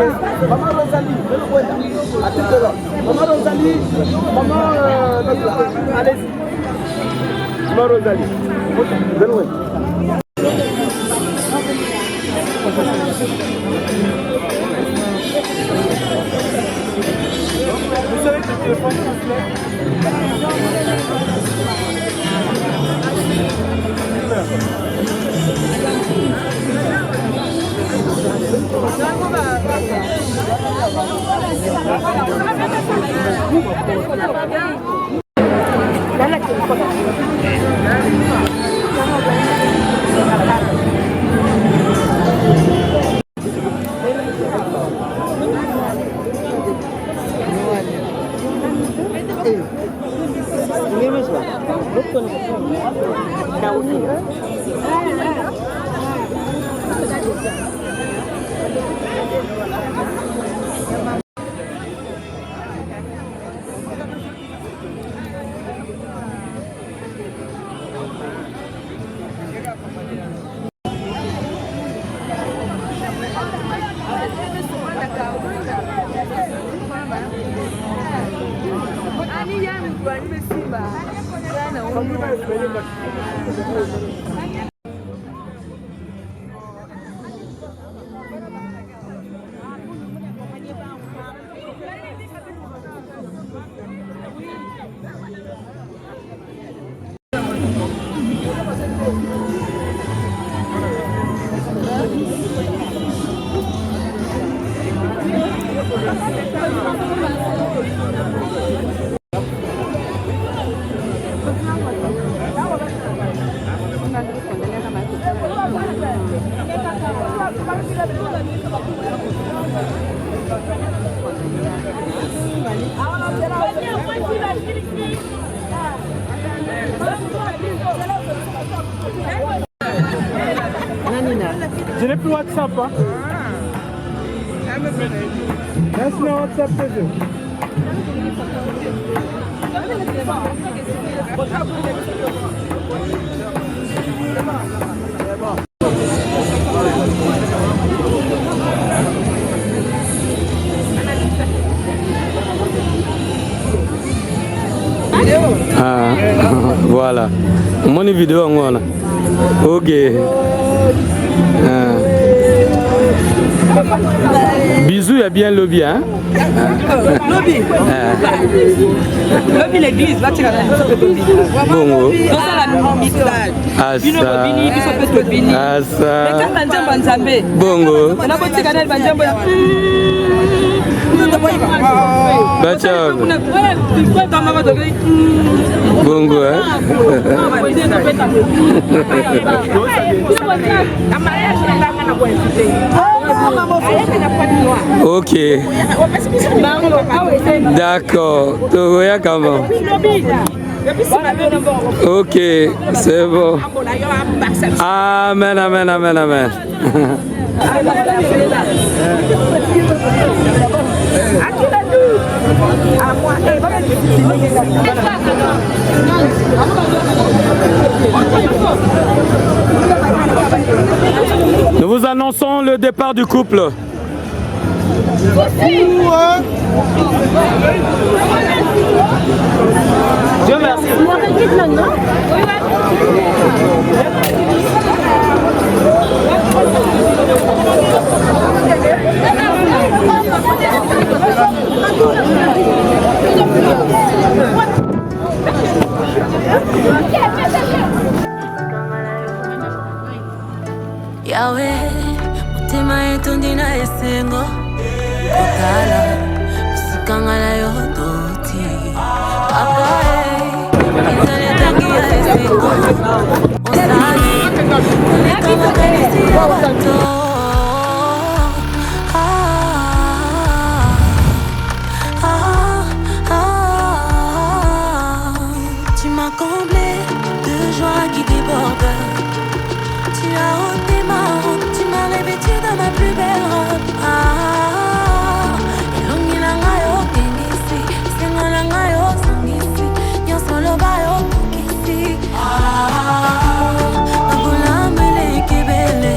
Maman Rosalie, à tout à l'heure. Maman Rosalie, maman allez-y. Maman Rosalie. Venez. Vous savez que le téléphone Je n'ai plus WhatsApp. Hein? Laisse-moi WhatsApp, TV. Ah, voilà. Mon vidéo, on a. Ok. Bisous, il y a bien lobby, hein? Lobby. Lobby l'église, là tu as Bongo. Bongo. Bongo, hein? Ok. D'accord. Comment? Ok, c'est bon. Amen, amen, amen, amen. Nous vous annonçons le départ du couple. Dieu merci. Yahweh, mutima yetu ndina esengo kotala usikanga na yo toti papa izale tangi ya esengo osali kama kanisi ya bato. Tu m'as comblé de joie qui déborde. Tu as ôté ma honte, tu m'as revêtu de ma plus belle robe. Elongi na ngai okengisi, sengo na ngai osangisi, nyonso loba okokisi. Mabola mbele ekebele,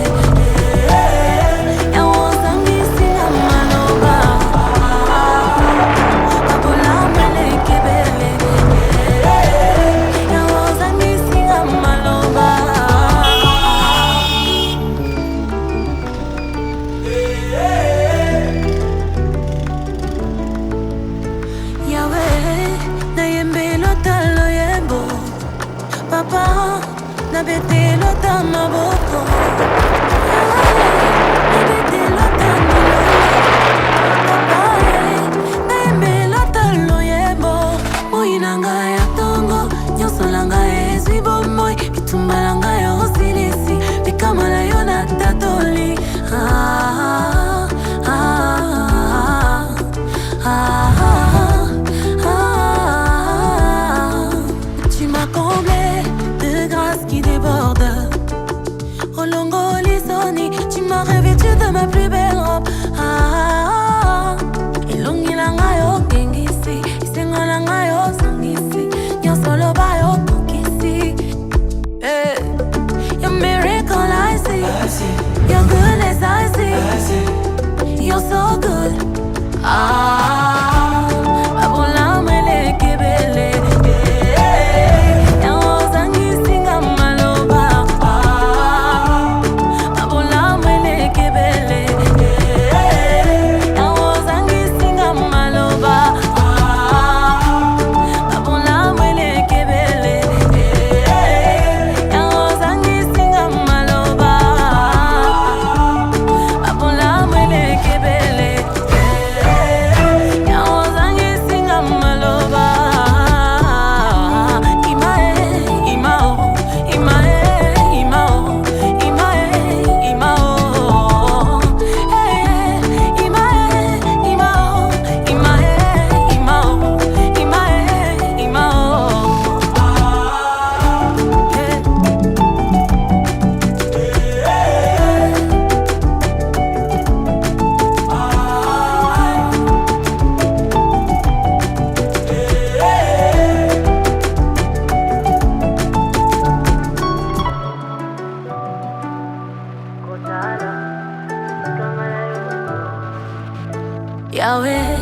Yahweh,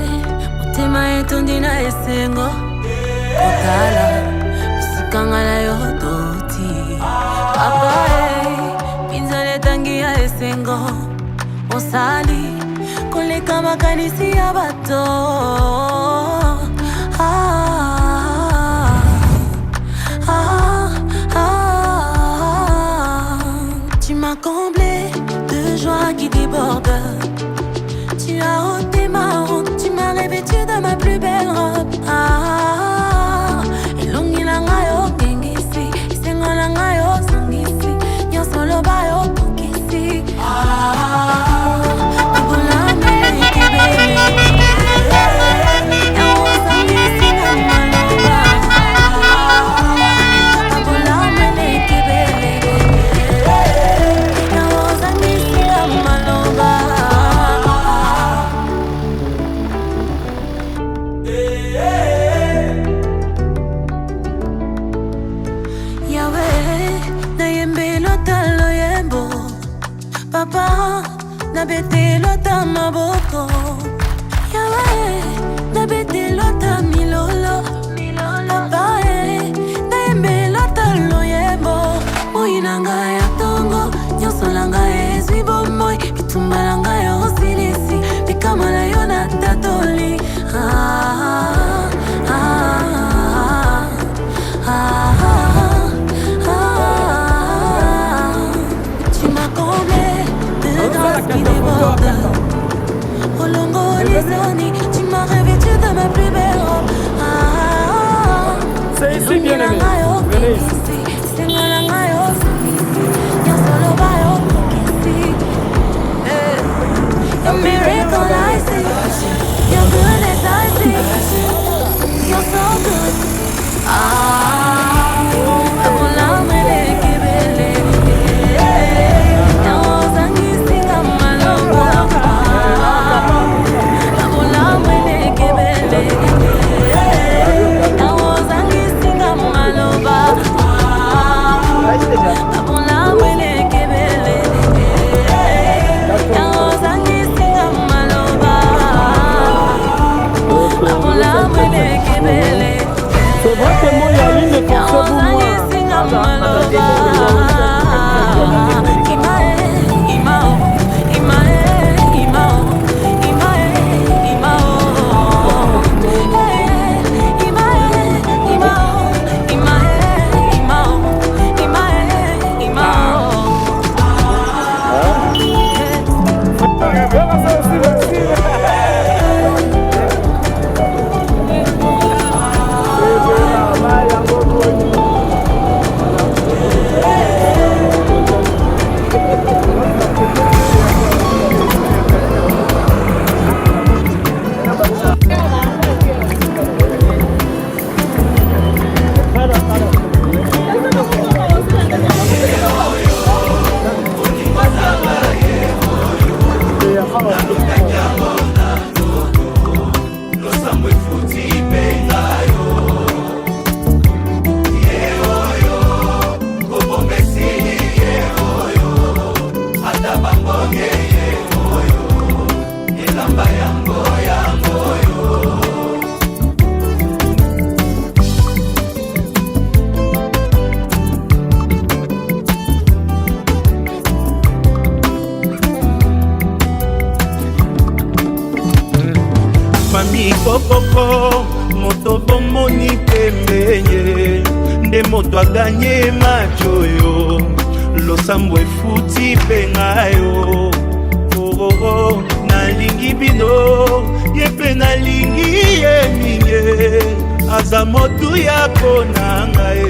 motema etondi na esengo kotala bisikanga na yo toti papa pinzale tangi ya esengo osali koleka makanisi ya bato Tu m'as comblé de joie qui déborde. Tu as ôté ma honte, tu m'as revêtu de ma plus belle robe. Elongi na ngayo kengisi, isengo na ngayo sangisi, nyonso loba yo kokisi. Abula mele kebele, yawo sangisi na maloba. Abula mele kebele, yawo sangisi na maloba. Papa, na bete lota maboko. Yahweh, na bete lota milolo. Papa, na yembe lota loyebo. Moi nanga ya tongo, nyoso langa ezwi bomoi. Bitumba langa ya osilisi, bikama na yo na tatoli. Tu m'as comblé de grâce qui déborde. Au longo des années, tu m'as revêtu de ma plus belle robe. C'est ici, bien aimé. Venez ici. Your miracle I see, your goodness I see, you're so good. C'est vrai que moi, Yaline, ne pensez vous moi. Koko moto bomoni pembenye nde moto aganye machoyo losambo efuti pengayo nalingi bino yepe nalingi ye minge aza motu ya pona ngai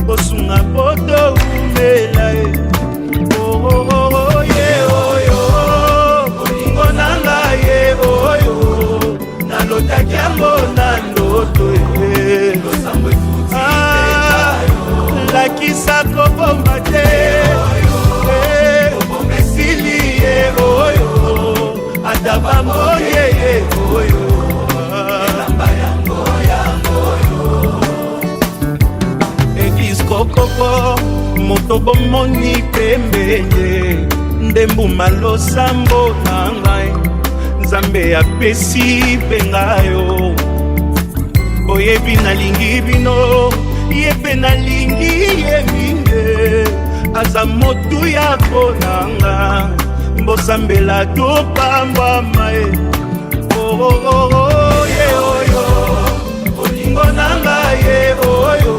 osunga poto umela ye oyo olingo nanga ye oyo nalotaki yango na ndoto lakisa kobomba te esili ye oyo ata bamoye ye oyo eglise kokoko moto bomoni pembenye nde mbuma losambo na ngai nzambe apesi penga yo oyebi nalingi bino ye mpe nalingi ye mingi aza motu ya konanga mbosambela topambwama ye ye oyo olingo nanga ye oyo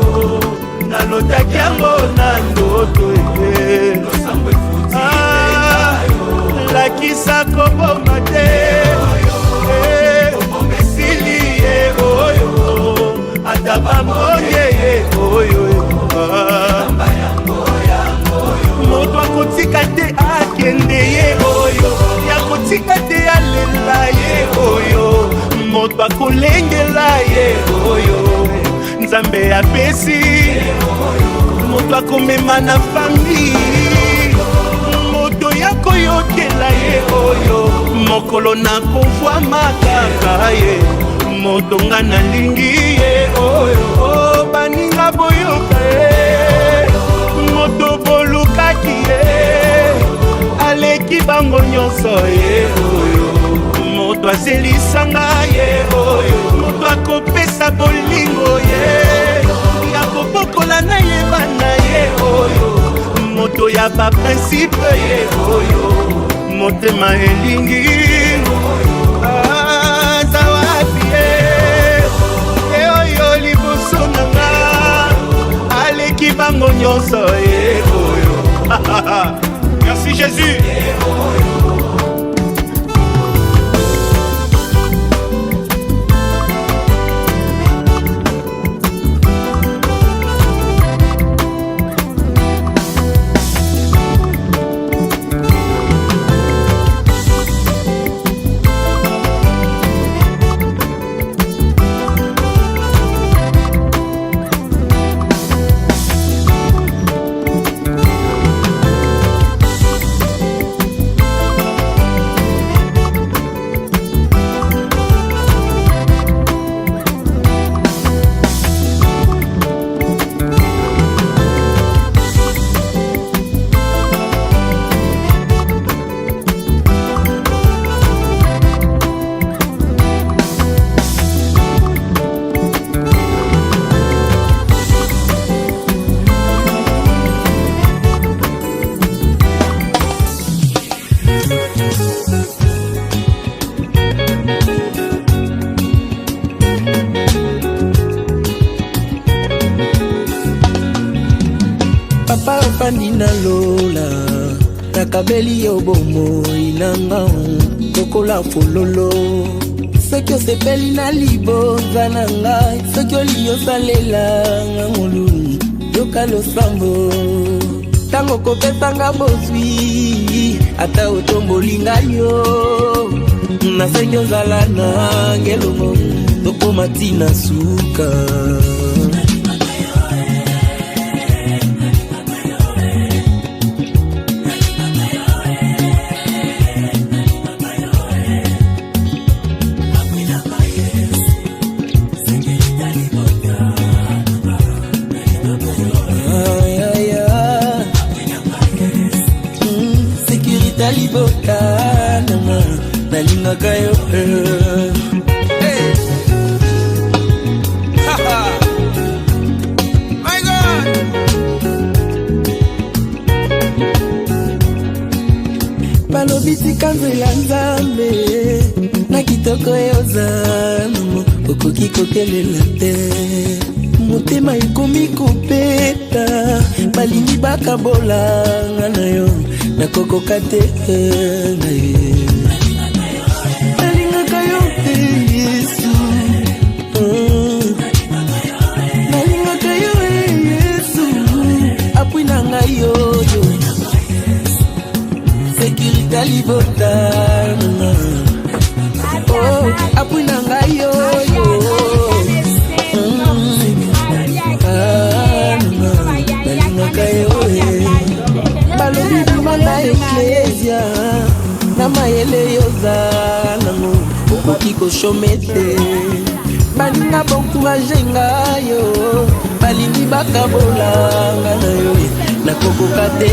nalotaki yango na ndoto ye lakisa koboma te esili ye oyo ata bamoye ye oyo moto akotika te akende ye oyo yakotika te alela ye oyo moto akolengela ye oyo nzambe apesi moto akomema na fami moto yakoyokela ye oyo mokolo nakovwa makaka ye moto nga nalingi ye oyo baninga boyoka ye moto bolukaki ye aleki bango nyonso ye oyo moto azelisanga ye oyo moto akopesa bolingo ye yakobokola na ye bana ye oyo moto ya baprincipe ye oyo motema elingi aza wapi ye oyo liboso nanga aleki bango nyonso ye oyo merci Jésus. Lola nakabeli yo bomo inanga kokola fololo soki osepeli na libonza na ngai soki oli osalela ngangolu yoka losambo ntango kopesanga bozwi ata otomboli ngai yo nasengi ozala na ngelongo tokoma ntina suka Kayo hey. My God balobisi kanzela nzambe na kitoko yozana okoki kokelela te motema ekomi kopeta balingi bakabolanga na yo nakokoka te na ye Libotana oh apuna ngayo yo balobi dumana eklesia na mayele yozana no okoki koshomete baninga boncourage ngayo balingi bakabolanga na yo nakokoka te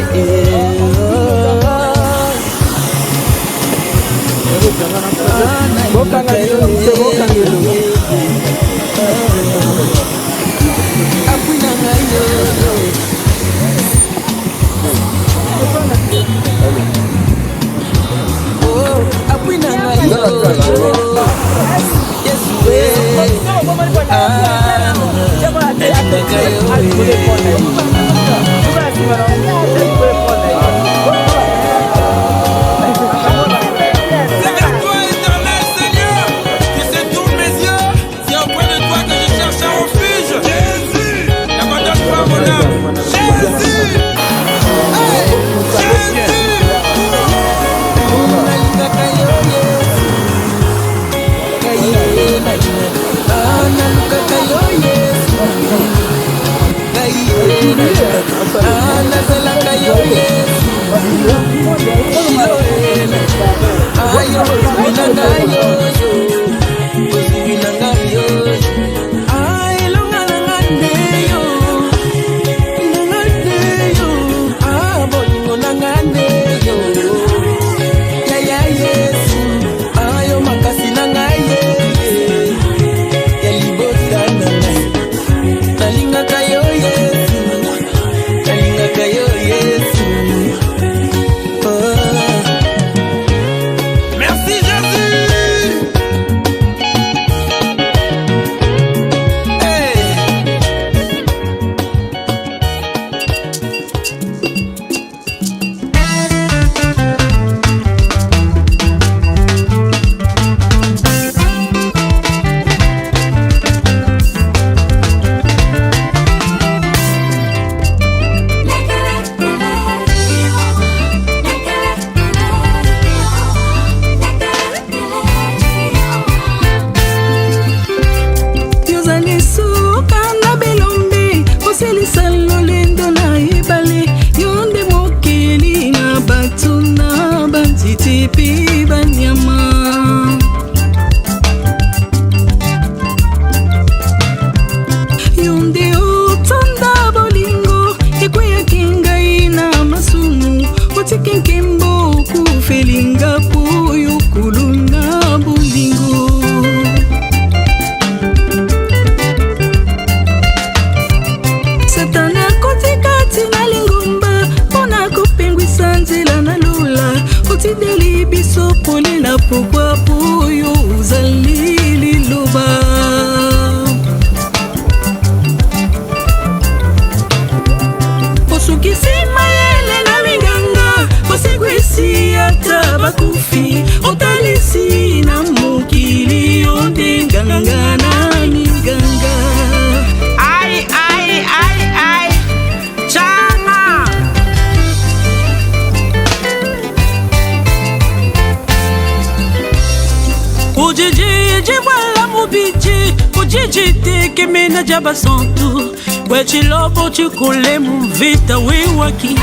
Basantu, where chilobo chikule muvita wiwaki.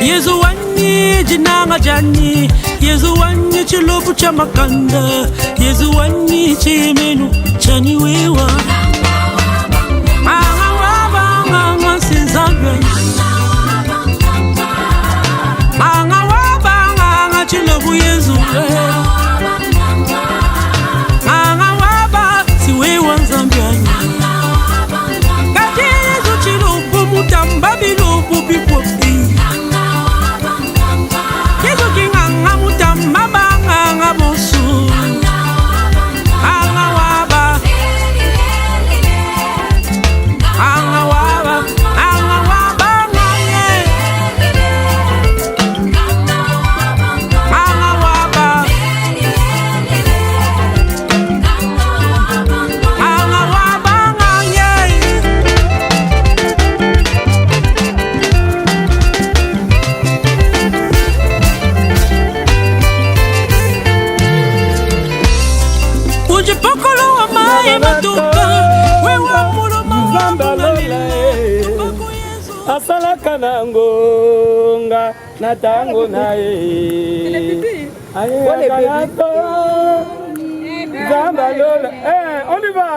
Yezu wani jinanga jani, Yezu wani chilobo chamakanda, Yezu wani chimenu chani wiwa. Anga waba anga sinzabwe. Anga chilobu Yezu anga waba siwe wanzambiani kati Yezu chilobu mutamba bilobu bipopi Yezu kinganga mutamba banga bosu anga waba asalaka na ngonga na tango na ye ayakanato zamba lola on y va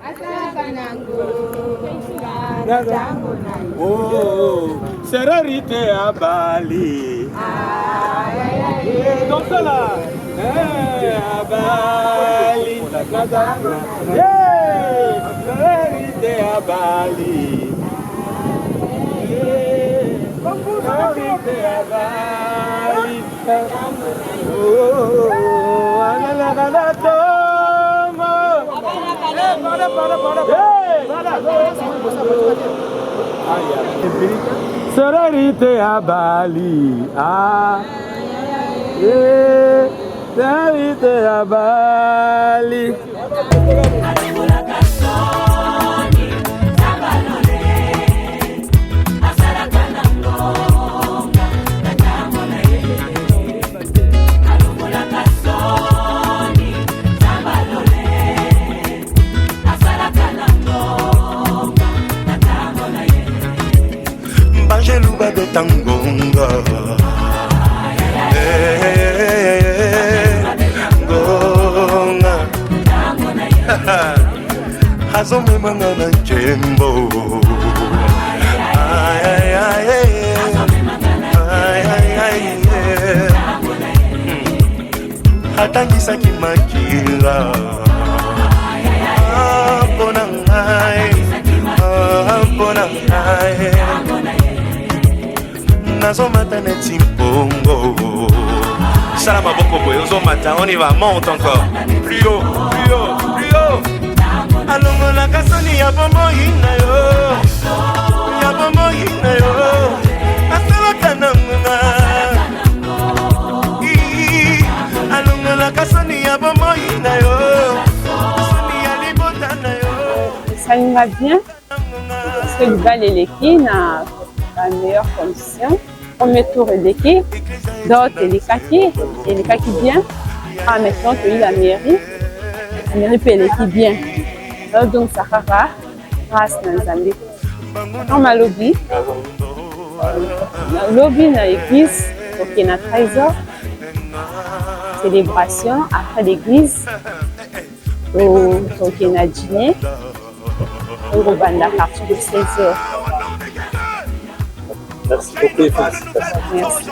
asalaka na ngonga Oh, Serarité à Bali. Donc ça là. À Bali. Serarité à Bali. Serarité à Bali. Oh, Serarité à Bali, Serarité à Bali. Bangeluba de Tangonga. Gonga. Hazome mangana jembo. Ay ay ay. Ay ay ay. Hatangisa kimakila. Bonangai. Bonangai. Nazomata neti mpongo. Salama boko boy, ozomata, on y va, monte encore. Plus haut, plus haut, plus haut. Alongo na kasoni ya bombo hina yo. Ya bombo hina yo. Asala kananga. Alongo na kasoni ya bombo hina yo. Kasoni ya libota na yo. Ça nous va bien. Parce que le bal et l'équipe n'a pas meilleure condition. Premier tour est l'équipe, d'autres et les kaki bien. Ah, maintenant que la mairie peut l'équipe bien. Donc ça va grâce à Nzambe. Comme à lobby, dans l'église, ok, na 13h, célébration. Après l'église, ok, na dîner. On va à partir de 16h. Merci beaucoup et félicitations. Merci.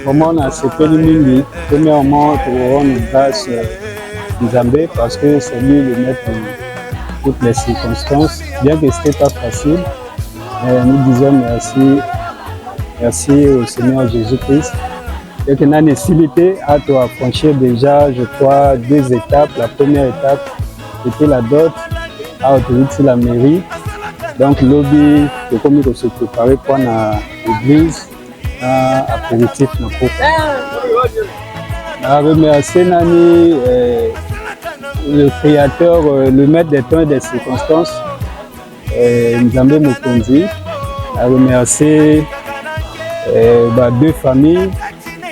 Vraiment, on a accepté le mingi. Premièrement, pour rendre grâce à Nzambe parce que c'est lui le maître de toutes les circonstances. Bien que ce n'était pas facile, nous disons merci. Merci au Seigneur Jésus-Christ. Et que nous facilité à toi franchir déjà, je crois, 2 étapes. La première étape était la dot à autorité la mairie. Donc, lobby, c'est comme il faut se préparer pour l'église, apéritif. Je remercie Nani, le créateur, le maître des temps et des circonstances, Nzambe Mokonzi. Je remercie 2 familles,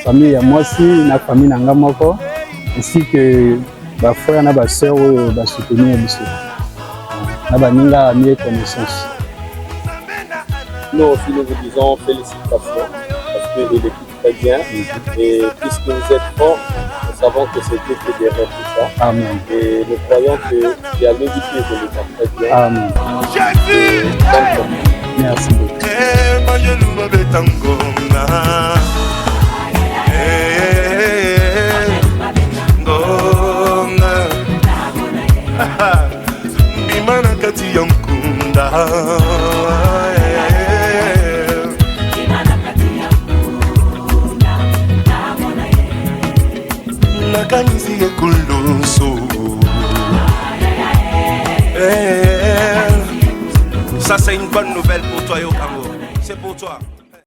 famille à moi aussi, la famille Nangamoko, ainsi que ma frère et ma soeur qui soutenir le Nabaninga a mieux connaissance. Nous aussi nous vous disons félicitations parce que l'équipe très bien et puisque vous êtes forts, nous savons que c'est Dieu qui derrière tout ça. Amen. Et nous croyons qu'il y a l'équipe qui évolue très bien. Amen. Merci beaucoup. Bimana kati yankunda nakanisi ekuluso ça c'est une bonne nouvelle pour toi Yokango, c'est pour toi.